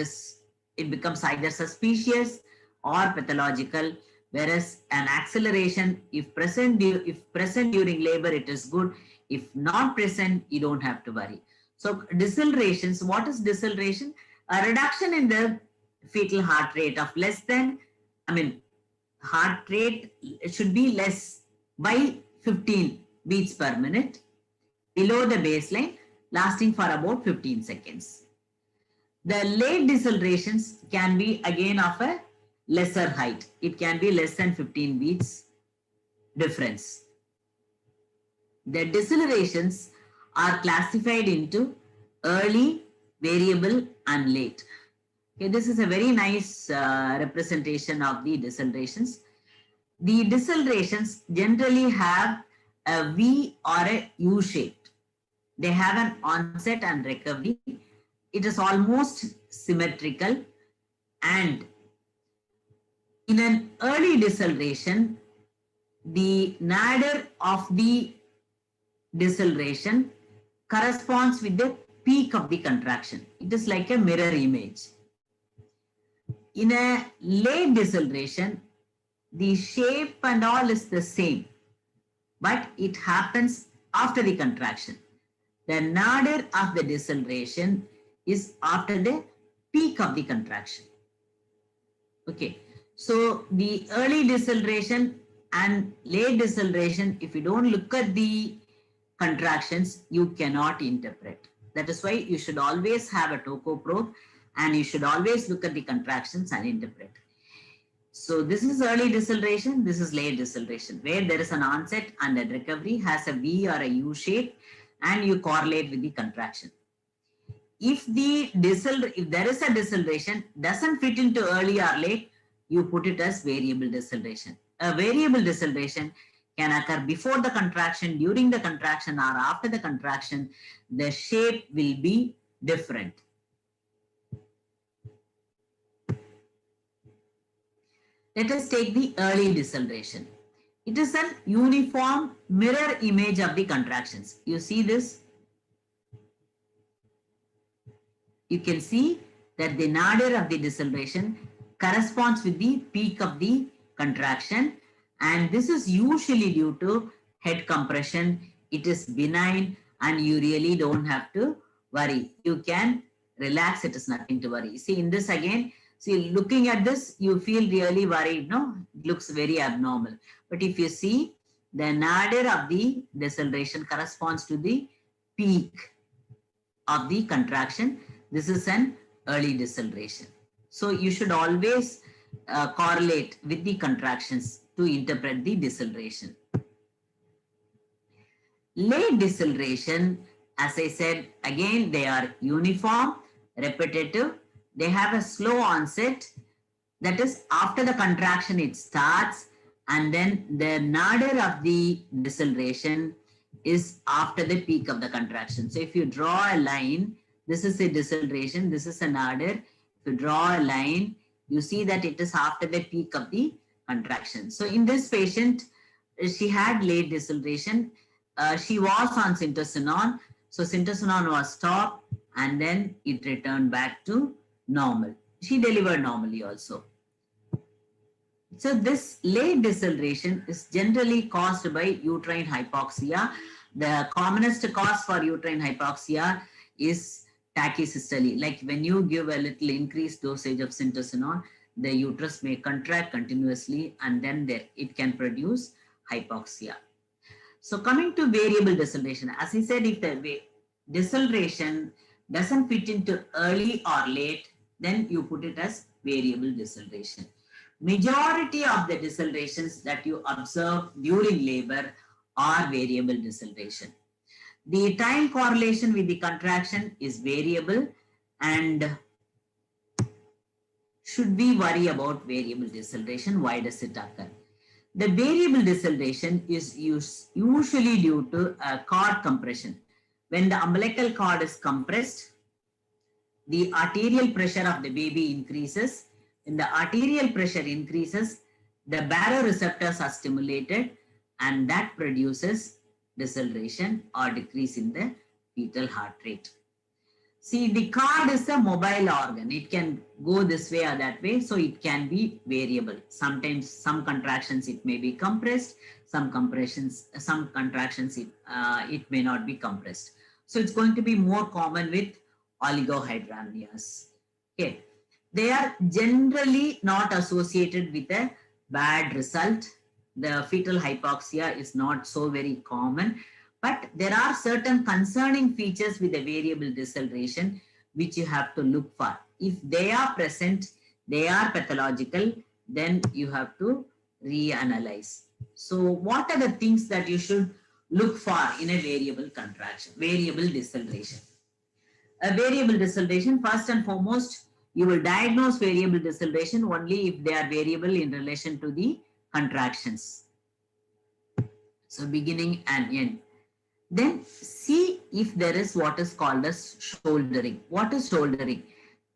becomes either suspicious or pathological. Whereas an acceleration, if present during labor, it is good. If not present, you don't have to worry. So decelerations, what is deceleration? A reduction in the fetal heart rate of less than, heart rate should be less by 15 beats per minute below the baseline, lasting for about 15 seconds. The late decelerations can be again of a lesser height. It can be less than 15 beats difference. The decelerations are classified into early, variable, and late. Okay, this is a very nice representation of the decelerations. The decelerations generally have a V or a U shape. They have an onset and recovery. It is almost symmetrical, and in an early deceleration, the nadir of the deceleration corresponds with the peak of the contraction. It is like a mirror image. In a late deceleration, the shape and all is the same, but it happens after the contraction. The nadir of the deceleration is after the peak of the contraction. Okay, so the early deceleration and late deceleration, if you don't look at the contractions, you cannot interpret. That is why you should always have a tocoprobe and you should always look at the contractions and interpret. So this is early deceleration, this is late deceleration, where there is an onset and a recovery has a V or a U shape and you correlate with the contraction. If there is a deceleration doesn't fit into early or late, you put it as variable deceleration. A variable deceleration can occur before the contraction, during the contraction, or after the contraction. The shape will be different. Let us take the early deceleration. It is an uniform mirror image of the contractions. You see this? You can see that the nadir of the deceleration corresponds with the peak of the contraction, and this is usually due to head compression. It is benign and you really don't have to worry. You can relax, it is nothing to worry. See in this again, see looking at this, you feel really worried, no? It looks very abnormal. But if you see, the nadir of the deceleration corresponds to the peak of the contraction. This is an early deceleration. So you should always correlate with the contractions to interpret the deceleration. Late deceleration, as I said, again, they are uniform, repetitive. They have a slow onset. That is, after the contraction, it starts, and then the nadir of the deceleration is after the peak of the contraction. So if you draw a line, this is a deceleration, this is a nadir. If you draw a line, you see that it is after the peak of the contraction. So in this patient, she had late deceleration. She was on syntocinon. So syntocinon was stopped and then it returned back to normal. She delivered normally also. So this late deceleration is generally caused by uterine hypoxia. The commonest cause for uterine hypoxia is tachysystole. Like when you give a little increased dosage of syntocinon, the uterus may contract continuously and then it can produce hypoxia. So coming to variable deceleration, as I said, if the deceleration doesn't fit into early or late, then you put it as variable deceleration. Majority of the decelerations that you observe during labor are variable deceleration. The time correlation with the contraction is variable, and should we worry about variable deceleration? Why does it occur? The variable deceleration is usually due to a cord compression. When the umbilical cord is compressed, the arterial pressure of the baby increases. When the arterial pressure increases, the baroreceptors are stimulated and that produces deceleration or decrease in the fetal heart rate. See, the cord is a mobile organ. It can go this way or that way, so it can be variable. Sometimes some contractions it may be compressed, some contractions it may not be compressed. So it's going to be more common with oligohydramnios. Okay. They are generally not associated with a bad result. The fetal hypoxia is not so very common, but there are certain concerning features with the variable deceleration which you have to look for. If they are present, they are pathological, then you have to reanalyze. So what are the things that you should look for in a variable contraction, variable deceleration? A variable deceleration, first and foremost, you will diagnose variable deceleration only if they are variable in relation to the contractions. So beginning and end. Then see if there is what is called as shouldering. What is shouldering?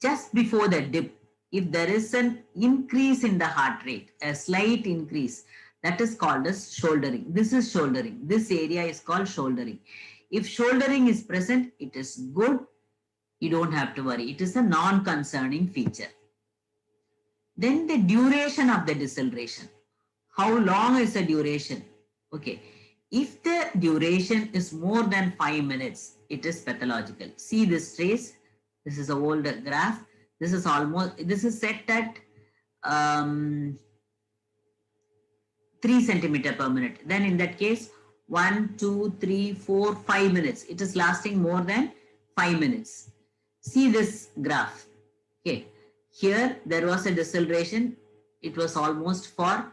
Just before the dip, if there is an increase in the heart rate, a slight increase, that is called as shouldering. This is shouldering. This area is called shouldering. If shouldering is present, it is good. You don't have to worry. It is a non-concerning feature. Then the duration of the deceleration. How long is the duration? Okay. If the duration is more than 5 minutes, it is pathological. See this trace. This is an older graph. This is set at 3 centimeter per minute. Then in that case, 1, 2, 3, 4, 5 minutes. It is lasting more than 5 minutes. See this graph. Okay. Here there was a deceleration. It was almost for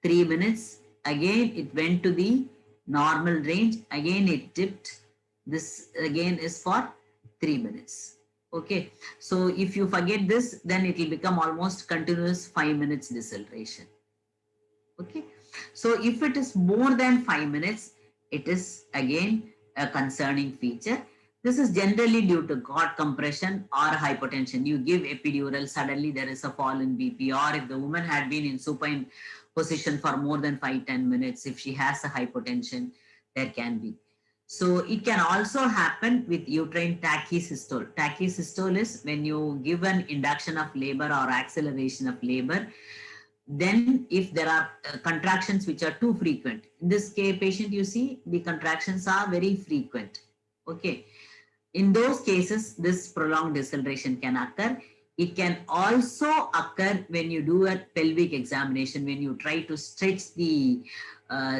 3 minutes. Again, it went to the normal range. Again, it dipped. This again is for 3 minutes. Okay. So if you forget this, then it will become almost continuous 5 minutes deceleration. Okay. So if it is more than 5 minutes, it is again a concerning feature. This is generally due to cord compression or hypotension. You give epidural, suddenly there is a fall in BP, or if the woman had been in supine position for more than 5-10 minutes, if she has a hypotension, there can be. So it can also happen with uterine tachysystole. Tachysystole is when you give an induction of labor or acceleration of labor. Then if there are contractions which are too frequent, in this case patient, you see the contractions are very frequent. Okay. In those cases, this prolonged deceleration can occur. It can also occur when you do a pelvic examination, when you try to stretch the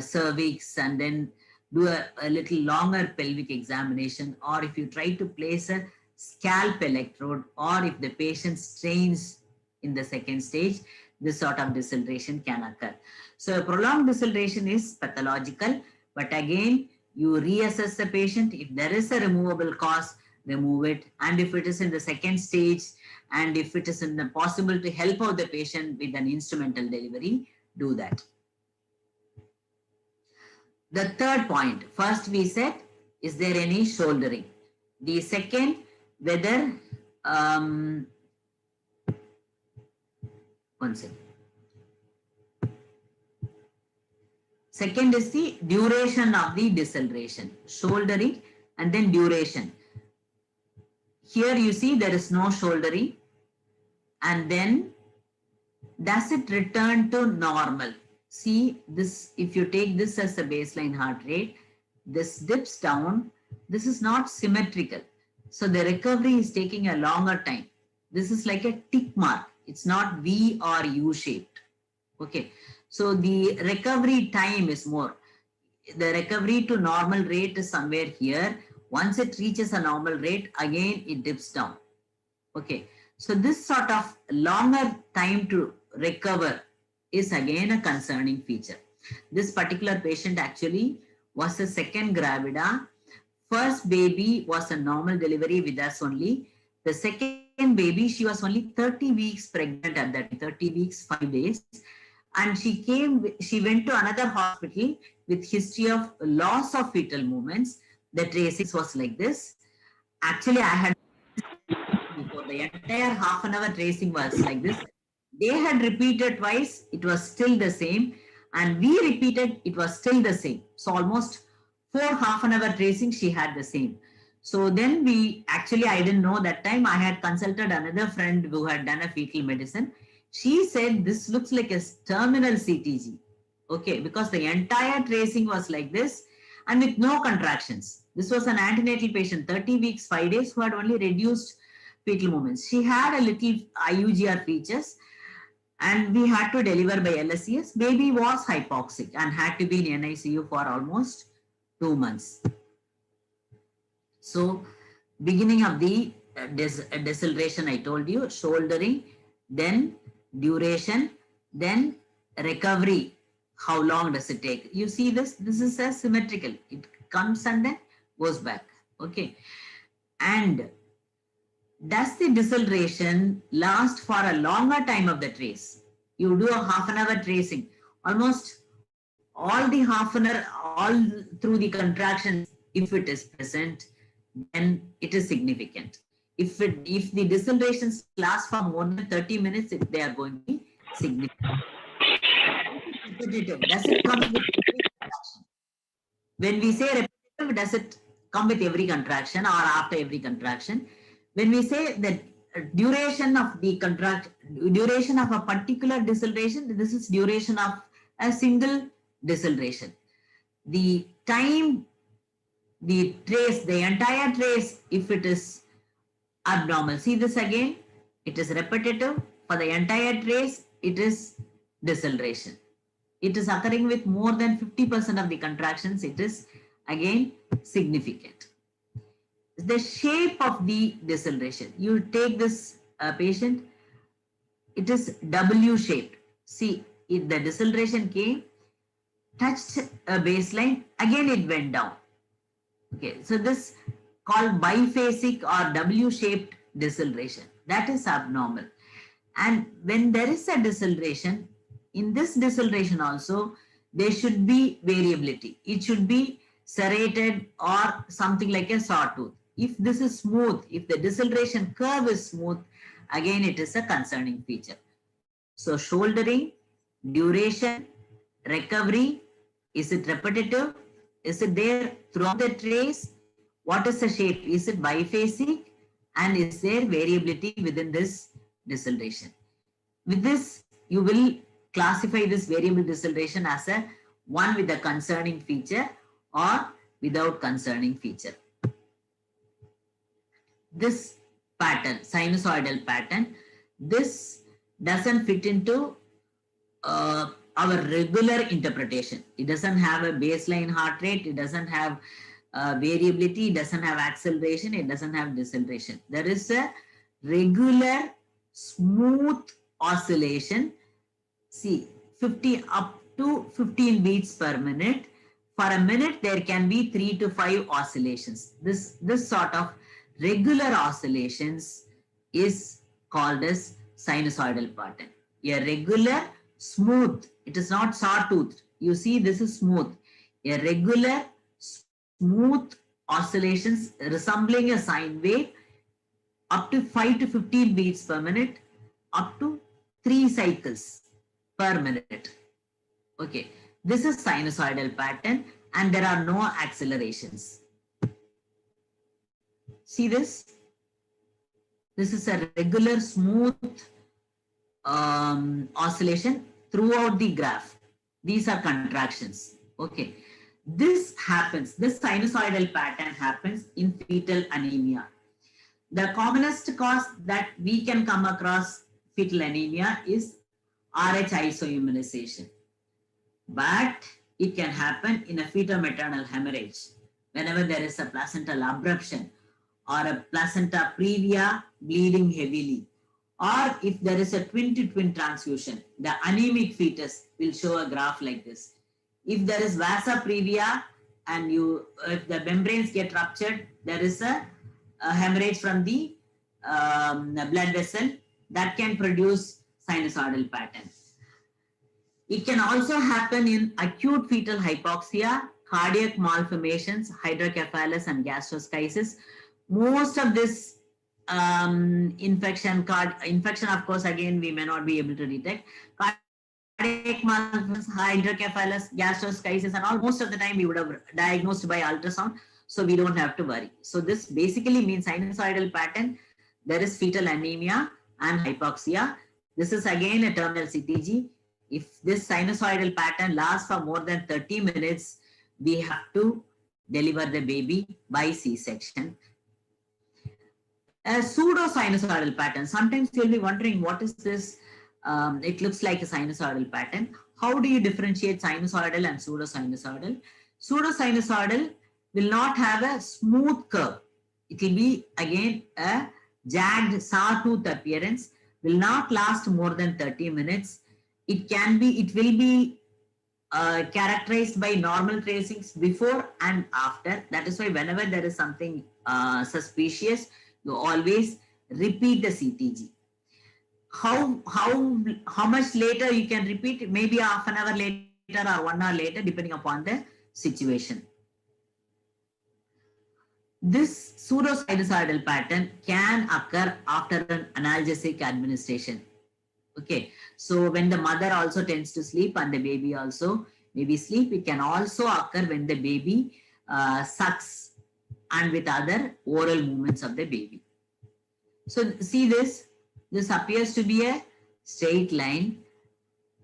cervix and then do a little longer pelvic examination, or if you try to place a scalp electrode, or if the patient strains in the second stage, this sort of deceleration can occur. So a prolonged deceleration is pathological, but again, you reassess the patient. If there is a removable cause, remove it. And if it is in the second stage, and if it is possible to help out the patient with an instrumental delivery, do that. The third point, first we said, is there any shouldering? The second, whether, one second. Second is the duration of the deceleration, shouldering and then duration. Here you see there is no shouldering, and then does it return to normal? See this, if you take this as a baseline heart rate, this dips down, this is not symmetrical. So the recovery is taking a longer time. This is like a tick mark. It's not V or U shaped. Okay. So the recovery time is more. The recovery to normal rate is somewhere here. Once it reaches a normal rate, again it dips down. Okay. So this sort of longer time to recover is again a concerning feature. This particular patient actually was a second gravida. First baby was a normal delivery with us only. The second baby, she was only 30 weeks pregnant at that, 30 weeks, 5 days. And she went to another hospital with history of loss of fetal movements. The tracings was like this. Actually, I had before, the entire half an hour tracing was like this. They had repeated twice, it was still the same. And we repeated, it was still the same. So almost 4 half an hour tracing, she had the same. So then I didn't know that time. I had consulted another friend who had done a fetal medicine. She said, this looks like a terminal CTG. Okay, because the entire tracing was like this and with no contractions. This was an antenatal patient, 30 weeks, 5 days, who had only reduced fetal movements. She had a little IUGR features and we had to deliver by LSCS. Baby was hypoxic and had to be in NICU for almost 2 months. So beginning of the deceleration, I told you, shouldering, then duration, then recovery. How long does it take? You see this? This is a symmetrical. It comes and then goes back. Okay. And does the deceleration last for a longer time of the trace? You do a half an hour tracing. Almost all the half an hour, all through the contractions, if it is present, then it is significant. If the decelerations last for more than 30 minutes, they are going to be significant. Repetitive. Does it come with every contraction? When we say repetitive, does it come with every contraction or after every contraction? When we say the duration of the duration of a particular deceleration, this is duration of a single deceleration. The time, the trace, the entire trace, if it is abnormal. See this again, it is repetitive. For the entire trace, it is deceleration. It is occurring with more than 50% of the contractions. It is again significant. the shape of the deceleration. You take this patient, it is W shaped. See, if the deceleration came, touched a baseline, again it went down. Okay, so this called biphasic or W-shaped deceleration. That is abnormal. And when there is a deceleration, in this deceleration also, there should be variability. It should be serrated or something like a sawtooth. If this is smooth, if the deceleration curve is smooth, again it is a concerning feature. So shouldering, duration, recovery, is it repetitive? Is it there throughout the trace? What is the shape? Is it biphasic? And is there variability within this deceleration? With this, you will classify this variable deceleration as a one with a concerning feature or without concerning feature. This pattern, sinusoidal pattern, this doesn't fit into our regular interpretation. It doesn't have a baseline heart rate. It doesn't have variability. It doesn't have acceleration. It doesn't have deceleration. There is a regular smooth oscillation. See, 50 up to 15 beats per minute. For a minute, there can be 3 to 5 oscillations. This sort of regular oscillations is called as sinusoidal pattern. A regular smooth, it is not sawtooth. You see, this is smooth. A regular smooth oscillations resembling a sine wave up to 5 to 15 beats per minute, up to 3 cycles per minute. Okay, this is sinusoidal pattern and there are no accelerations. See this? This is a regular smooth oscillation throughout the graph. These are contractions. Okay. This happens, this sinusoidal pattern happens in fetal anemia. The commonest cause that we can come across fetal anemia is RH isoimmunization. But it can happen in a fetal-maternal hemorrhage whenever there is a placental abruption or a placenta previa bleeding heavily, or if there is a twin-to-twin transfusion, the anemic fetus will show a graph like this. If there is vasa previa and if the membranes get ruptured, there is a hemorrhage from the blood vessel that can produce sinusoidal pattern. It can also happen in acute fetal hypoxia, cardiac malformations, hydrocephalus and gastroschisis. Most of this infection, of course, again, we may not be able to detect. Cardiac malformations, hydrocephalus, gastroschisis, and all, most of the time we would have diagnosed by ultrasound, so we don't have to worry. So this basically means sinusoidal pattern. There is fetal anemia and hypoxia. This is again a terminal CTG. If this sinusoidal pattern lasts for more than 30 minutes, we have to deliver the baby by C-section. A pseudo-sinusoidal pattern. Sometimes you'll be wondering, what is this? It looks like a sinusoidal pattern. How do you differentiate sinusoidal and pseudo-sinusoidal? Pseudo-sinusoidal will not have a smooth curve. It will be again a jagged sawtooth appearance, will not last more than 30 minutes. It will be characterized by normal tracings before and after. That is why whenever there is something suspicious, you always repeat the CTG. How much later you can repeat it? Maybe half an hour later or 1 hour later, depending upon the situation. This pseudo-sinusoidal pattern can occur after an analgesic administration. Okay, so when the mother also tends to sleep and the baby also maybe sleep, it can also occur when the baby sucks and with other oral movements of the baby. So see this appears to be a straight line.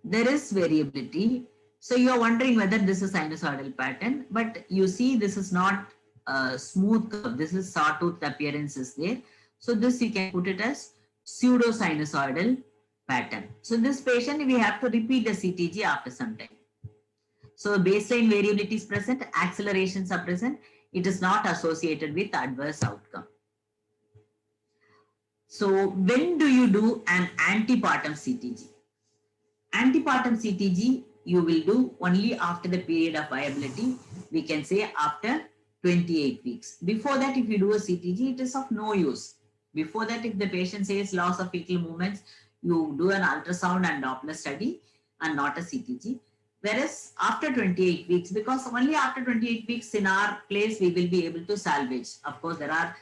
There is variability. So you are wondering whether this is sinusoidal pattern, but you see this is not a smooth curve. This is sawtooth appearance is there. So this you can put it as pseudo-sinusoidal pattern. So this patient, we have to repeat the CTG after some time. So baseline variability is present, accelerations are present. It is not associated with adverse outcome. So when do you do an antepartum CTG? Antepartum CTG you will do only after the period of viability. We can say after 28 weeks. Before that, if you do a CTG, it is of no use. Before that, if the patient says loss of fetal movements, you do an ultrasound and Doppler study and not a CTG. Whereas after 28 weeks, because only after 28 weeks in our place, we will be able to salvage. Of course, there are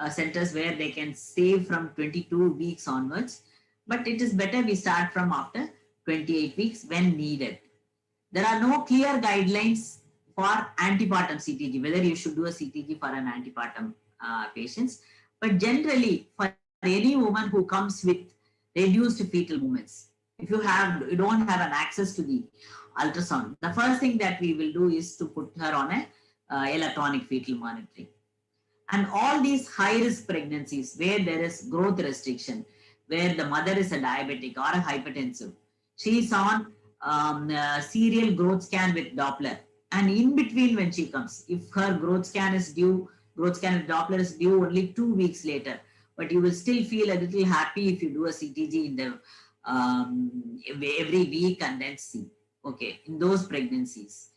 centers where they can save from 22 weeks onwards, but it is better we start from after 28 weeks when needed. There are no clear guidelines for antepartum CTG, whether you should do a CTG for an antepartum patients. But generally, for any woman who comes with reduced fetal movements, if you don't have an access to the ultrasound, the first thing that we will do is to put her on a electronic fetal monitoring. And all these high-risk pregnancies where there is growth restriction, where the mother is a diabetic or a hypertensive, she is on serial growth scan with Doppler. And in between when she comes, if her growth scan with Doppler is due only 2 weeks later, but you will still feel a little happy if you do a CTG in the every week and then see. Okay, in those pregnancies.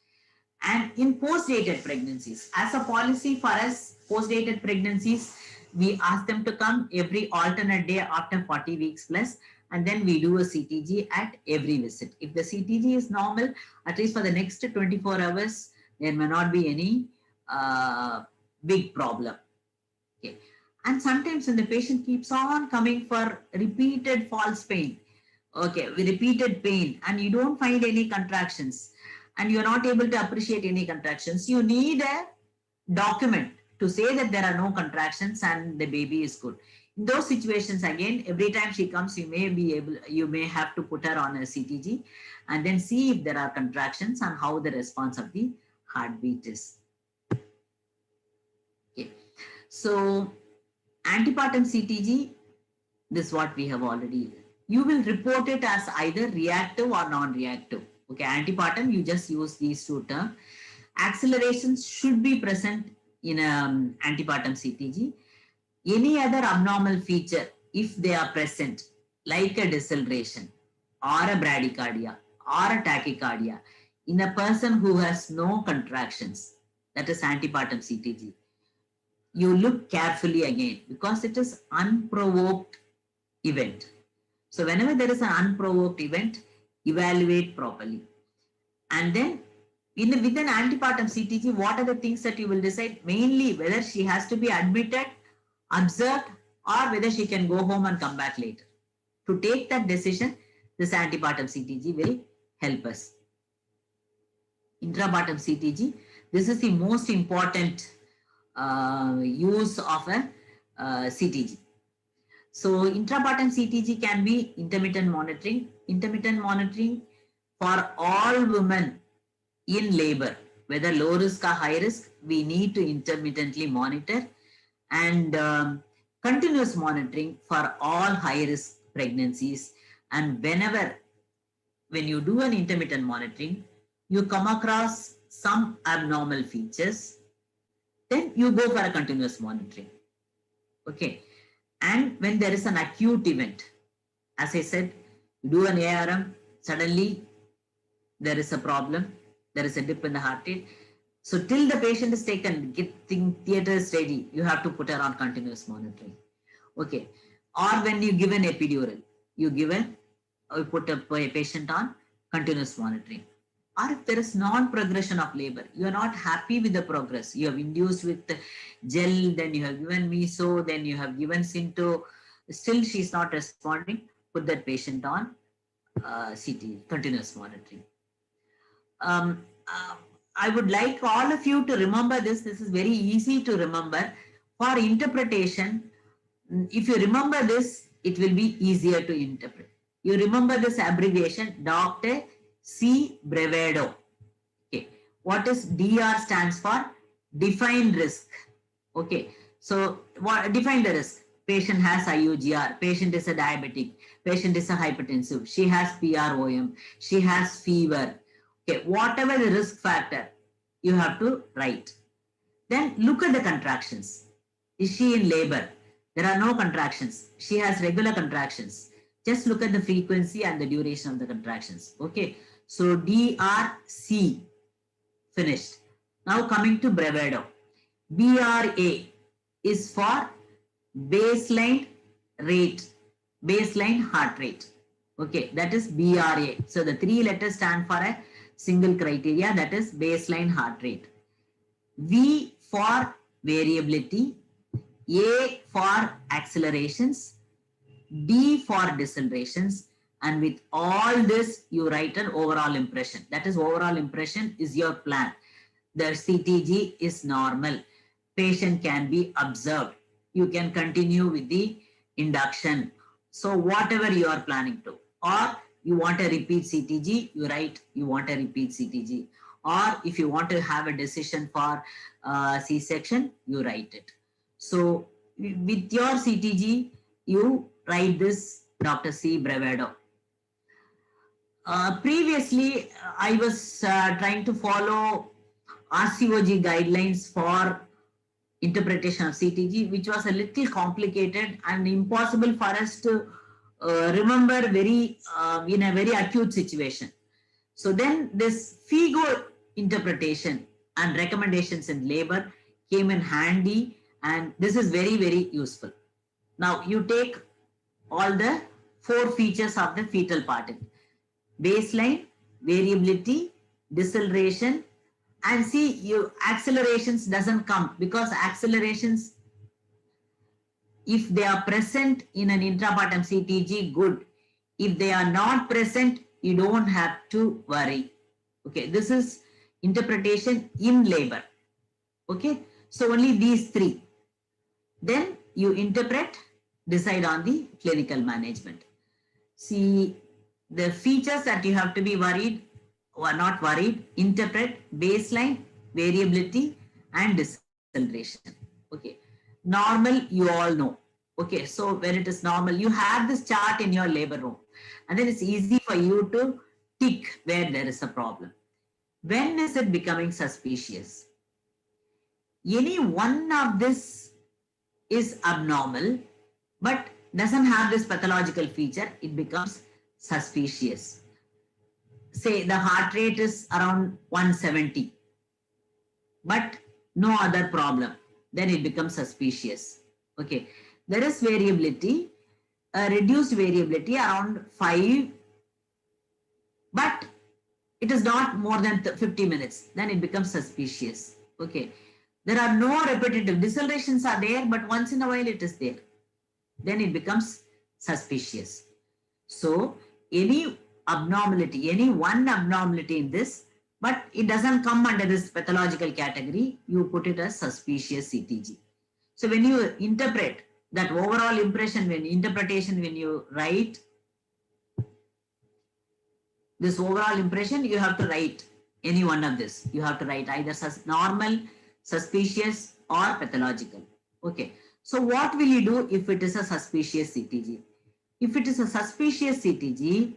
And in post-dated pregnancies, as a policy for us, post-dated pregnancies, we ask them to come every alternate day after 40 weeks plus, and then we do a CTG at every visit. If the CTG is normal, at least for the next 24 hours, there may not be any big problem. Okay. And sometimes when the patient keeps on coming for repeated false pain, okay, with repeated pain, and you don't find any contractions, and you're not able to appreciate any contractions, you need a document to say that there are no contractions and the baby is good. In those situations, again, every time she comes, you may have to put her on a CTG and then see if there are contractions and how the response of the heartbeat is. Okay. So antepartum CTG, this is what we have already. You will report it as either reactive or non-reactive. Okay, antepartum, you just use these two terms. Accelerations should be present in antepartum CTG. Any other abnormal feature, if they are present, like a deceleration or a bradycardia or a tachycardia, in a person who has no contractions, that is antepartum CTG, you look carefully again because it is unprovoked event. So whenever there is an unprovoked event, evaluate properly. And then with an antepartum CTG, what are the things that you will decide? Mainly whether she has to be admitted, observed, or whether she can go home and come back later. To take that decision, this antepartum CTG will help us. Intrapartum CTG, this is the most important use of a CTG. So intrapartum CTG can be intermittent monitoring. Intermittent monitoring for all women in labor, whether low risk or high risk, we need to intermittently monitor, and continuous monitoring for all high risk pregnancies. And when you do an intermittent monitoring, you come across some abnormal features, then you go for a continuous monitoring. Okay. And when there is an acute event, as I said, you do an ARM, suddenly there is a problem, there is a dip in the heart rate. So till the patient is taken, getting theaters ready, you have to put her on continuous monitoring. Okay. Or when you give an epidural, you put a patient on continuous monitoring. Or if there is non-progression of labor, you are not happy with the progress. You have induced with gel, then you have given meso, then you have given Synto, still she is not responding, put that patient on CT, continuous monitoring. I would like all of you to remember this. This is very easy to remember. For interpretation, if you remember this, it will be easier to interpret. You remember this abbreviation, Dr. C. Brevedo. Okay. What is DR stands for? Defined risk. Okay. So what define the risk? Patient has IUGR, patient is a diabetic, patient is a hypertensive, she has PROM, she has fever. Okay, whatever the risk factor, you have to write. Then look at the contractions. Is she in labor? There are no contractions. She has regular contractions. Just look at the frequency and the duration of the contractions. Okay. So DRC finished. Now coming to bravado. BRA is for baseline rate, baseline heart rate. Okay, that is BRA. So the 3 letters stand for a single criteria, that is baseline heart rate. V for variability, A for accelerations, D for decelerations, and with all this you write an overall impression. That is, overall impression is your plan. The CTG is normal. Patient can be observed. You can continue with the induction. So whatever you are planning to, or you want a repeat CTG, you write you want a repeat CTG. Or if you want to have a decision for C-section, you write it. So with your CTG, you write this Dr. C. Bravado. Previously, I was trying to follow RCOG guidelines for interpretation of CTG, which was a little complicated and impossible for us to remember in a very acute situation. So then this FIGO interpretation and recommendations in labor came in handy, and this is very, very useful. Now you take all the 4 features of the fetal pattern: baseline, variability, deceleration, and see, you accelerations doesn't come, because accelerations, if they are present in an intrapartum CTG, good. If they are not present, you don't have to worry. Okay, this is interpretation in labor. Okay, so only these 3. Then you interpret, decide on the clinical management. See, the features that you have to be worried or not worried: interpret, baseline, variability, and deceleration. Okay, normal, you all know. Okay, so when it is normal, you have this chart in your labor room, and then it's easy for you to tick where there is a problem. When is it becoming suspicious? Any one of this is abnormal, but doesn't have this pathological feature, it becomes suspicious. Say the heart rate is around 170, but no other problem, then it becomes suspicious. Okay, there is variability, reduced variability around 5, but it is not more than 50 minutes, then it becomes suspicious. Okay, there are no repetitive decelerations are there, but once in a while it is there, then it becomes suspicious. So any abnormality, any one abnormality in this, but it doesn't come under this pathological category, you put it as suspicious CTG. So when you interpret that overall impression, when you write this overall impression, you have to write any one of this. You have to write either normal, suspicious, or pathological. Okay. So what will you do if it is a suspicious CTG? If it is a suspicious CTG,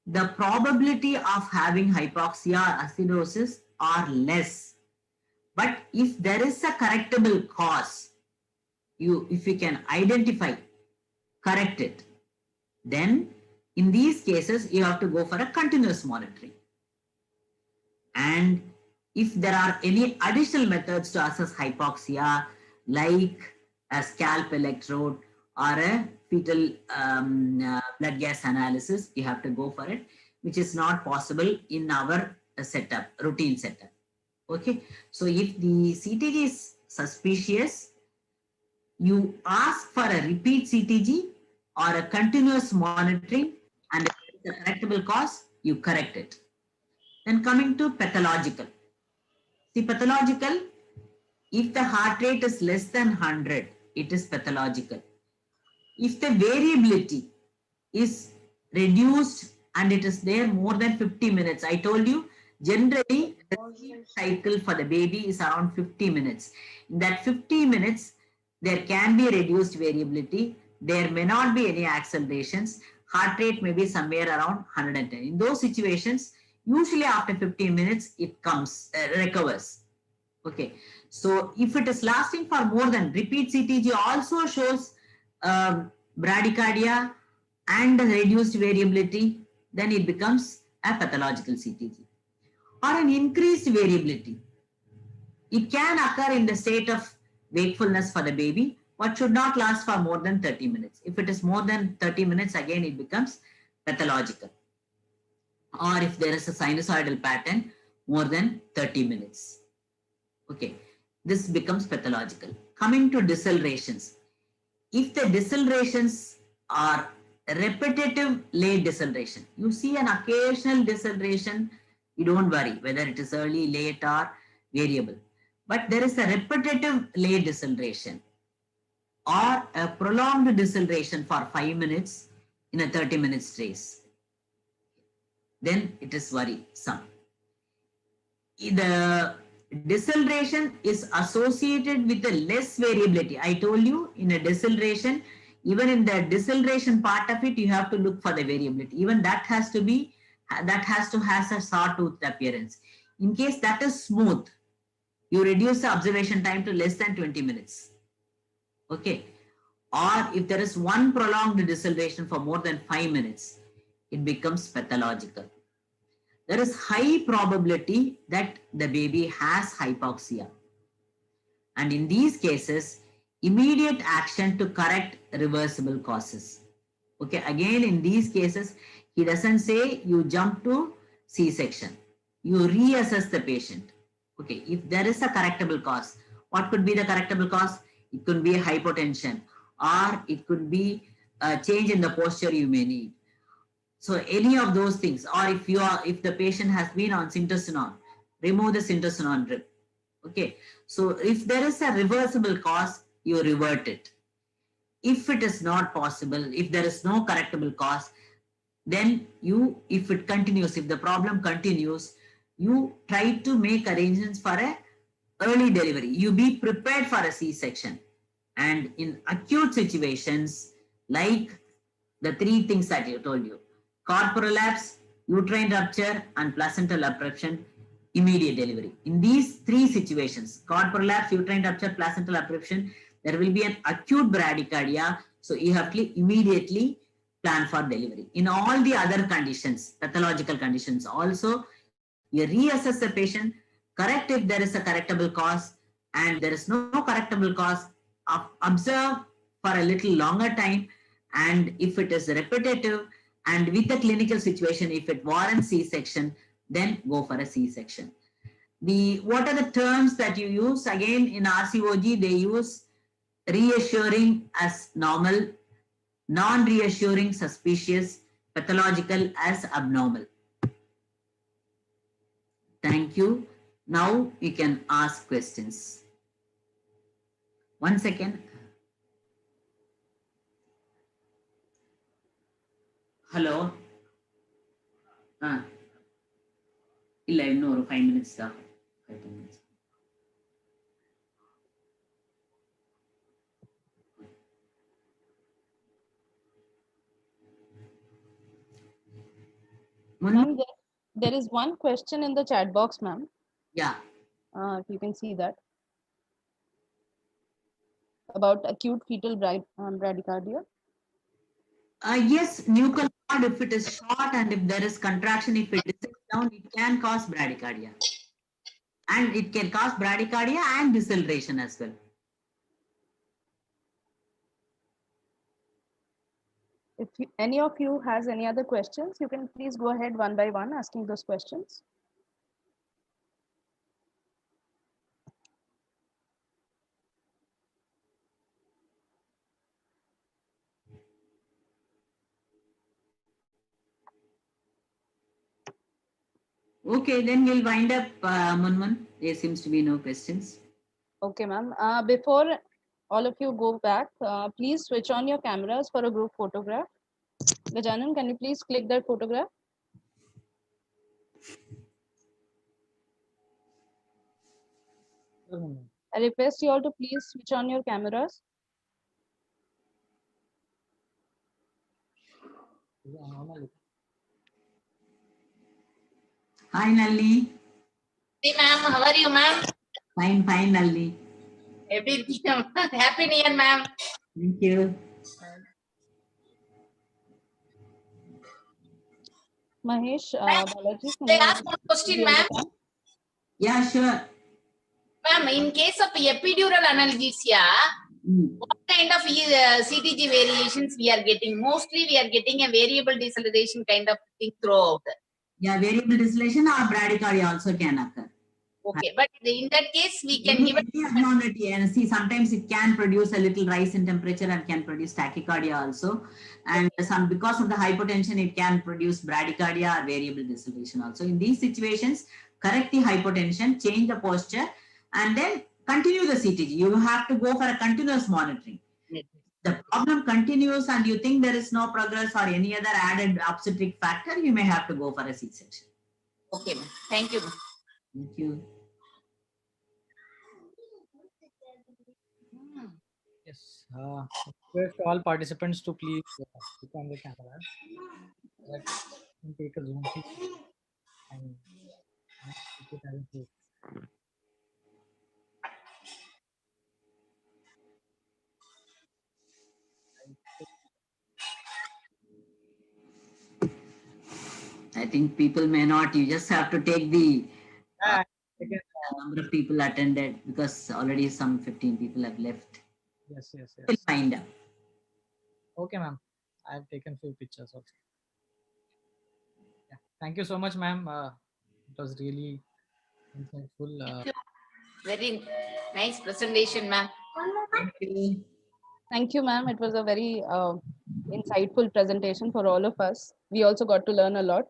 the probability of having hypoxia or acidosis are less. But if there is a correctable cause, if you can identify, correct it, then in these cases, you have to go for a continuous monitoring. And if there are any additional methods to assess hypoxia, like a scalp electrode or a fetal blood gas analysis, you have to go for it, which is not possible in our setup, routine setup. Okay, so if the CTG is suspicious, you ask for a repeat CTG or a continuous monitoring, and if it is a correctable cause, you correct it. Then coming to pathological. See, pathological, if the heart rate is less than 100, it is pathological. If the variability is reduced and it is there more than 50 minutes, I told you, generally the sleep cycle for the baby is around 50 minutes. In that 50 minutes, there can be reduced variability. There may not be any accelerations. Heart rate may be somewhere around 110. In those situations, usually after 15 minutes, it recovers. Okay, so if it is lasting for more than, repeat CTG also shows bradycardia and reduced variability, then it becomes a pathological CTG. Or an increased variability. It can occur in the state of wakefulness for the baby, but should not last for more than 30 minutes. If it is more than 30 minutes, again it becomes pathological. Or if there is a sinusoidal pattern more than 30 minutes. Okay, this becomes pathological. Coming to decelerations. If the decelerations are repetitive late deceleration, you see an occasional deceleration, you don't worry whether it is early, late, or variable. But there is a repetitive late deceleration or a prolonged deceleration for 5 minutes in a 30 minutes trace, then it is worrisome. The deceleration is associated with a less variability. I told you in a deceleration, even in the deceleration part of it, you have to look for the variability. Even that has to be, that has to have a sawtooth appearance. In case that is smooth, you reduce the observation time to less than 20 minutes. Okay. Or if there is one prolonged deceleration for more than 5 minutes, it becomes pathological. There is high probability that the baby has hypoxia. And in these cases, immediate action to correct reversible causes. Okay, again, in these cases, he doesn't say you jump to C-section. You reassess the patient. Okay, if there is a correctable cause, what could be the correctable cause? It could be hypotension, or it could be a change in the posture you may need. So any of those things, or if the patient has been on syntocinon, remove the syntocinon drip. Okay, so if there is a reversible cause, you revert it. If it is not possible, if there is no correctable cause, then if it continues, if the problem continues, you try to make arrangements for a early delivery. You be prepared for a C-section. And in acute situations, like the three things that you told you, cord prolapse, uterine rupture, and placental abruption, immediate delivery. In these three situations, cord prolapse, uterine rupture, placental abruption, there will be an acute bradycardia. So you have to immediately plan for delivery. In all the other conditions, pathological conditions also, you reassess the patient, correct if there is a correctable cause, and there is no correctable cause, observe for a little longer time, and if it is repetitive and with the clinical situation, if it warrants C-section, then go for a C-section. What are the terms that you use? Again, in RCOG, they use reassuring as normal, non-reassuring suspicious, pathological as abnormal. Thank you. Now you can ask questions. 1 second. Hello. ಇಲ್ಲ ಇನ್ನೂರು 5 minutes 5 minutes. Ma'am, there is one question in the chat box, ma'am. Yeah. If you can see that. About acute fetal bradycardia. Yes, nuchal cord, if it is short and if there is contraction, if it is down, it can cause bradycardia. And it can cause bradycardia and deceleration as well. If any of you has any other questions, you can please go ahead one by one asking those questions. Okay, then we'll wind up, Munmun. There seems to be no questions. Okay, ma'am. Before all of you go back, please switch on your cameras for a group photograph. Gajanan, can you please click that photograph? I request you all to please switch on your cameras. Hi, Nalini. Hey, ma'am. How are you, ma'am? Fine, fine, Nalini. Happy New Year, ma'am. Thank you. Mahesh, Balaji, can May I you ask one question, be on the ma'am? call? Yeah, sure. Ma'am, in case of epidural analgesia, what kind of CTG variations we are getting? Mostly we are getting a variable deceleration kind of thing throughout. Yeah, variable distillation or bradycardia also can occur. Okay, but in that case, we can give Any abnormality, and see, sometimes it can produce a little rise in temperature and can produce tachycardia also. And some, because of the hypotension, it can produce bradycardia or variable deceleration also. In these situations, correct the hypotension, change the posture, and then continue the CTG. You have to go for a continuous monitoring. The problem continues and you think there is no progress or any other added obstetric factor, you may have to go for a C-section. Okay, ma'am. Thank you. Thank you. Yes. Request all participants to please click on the camera. That can take a zoom in and keep it as it is. I think people may not, you just have to take the Yeah, again, number of people attended because already some 15 people have left. yes, yes, We'll yes. find out. Okay, ma'am. I have taken few pictures also. Yeah. Thank you so much, ma'am. It was really insightful. Very nice presentation, ma'am. Thank you. Thank you, ma'am. It was a very insightful presentation for all of us. We also got to learn a lot.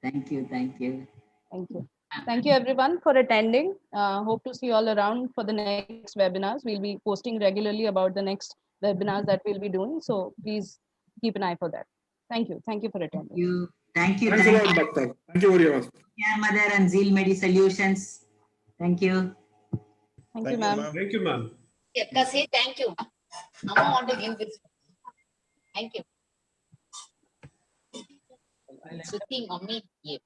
Thank you. Thank you. Thank you. Thank you, everyone, for attending. Hope to see you all around for the next webinars. We'll be posting regularly about the next webinars that we'll be doing. So please keep an eye for that. Thank you. Thank you for Thank attending. you. Thank you. Thanks a Thank lot, you. Doctor. Thank you very much. Care Mother and Zeal Medi Solutions. Thank you. Thank you, ma'am. Thank you, ma'am. Yeah, say thank you. Amma want to give this. Thank you. Suthi, mommy. Yeah.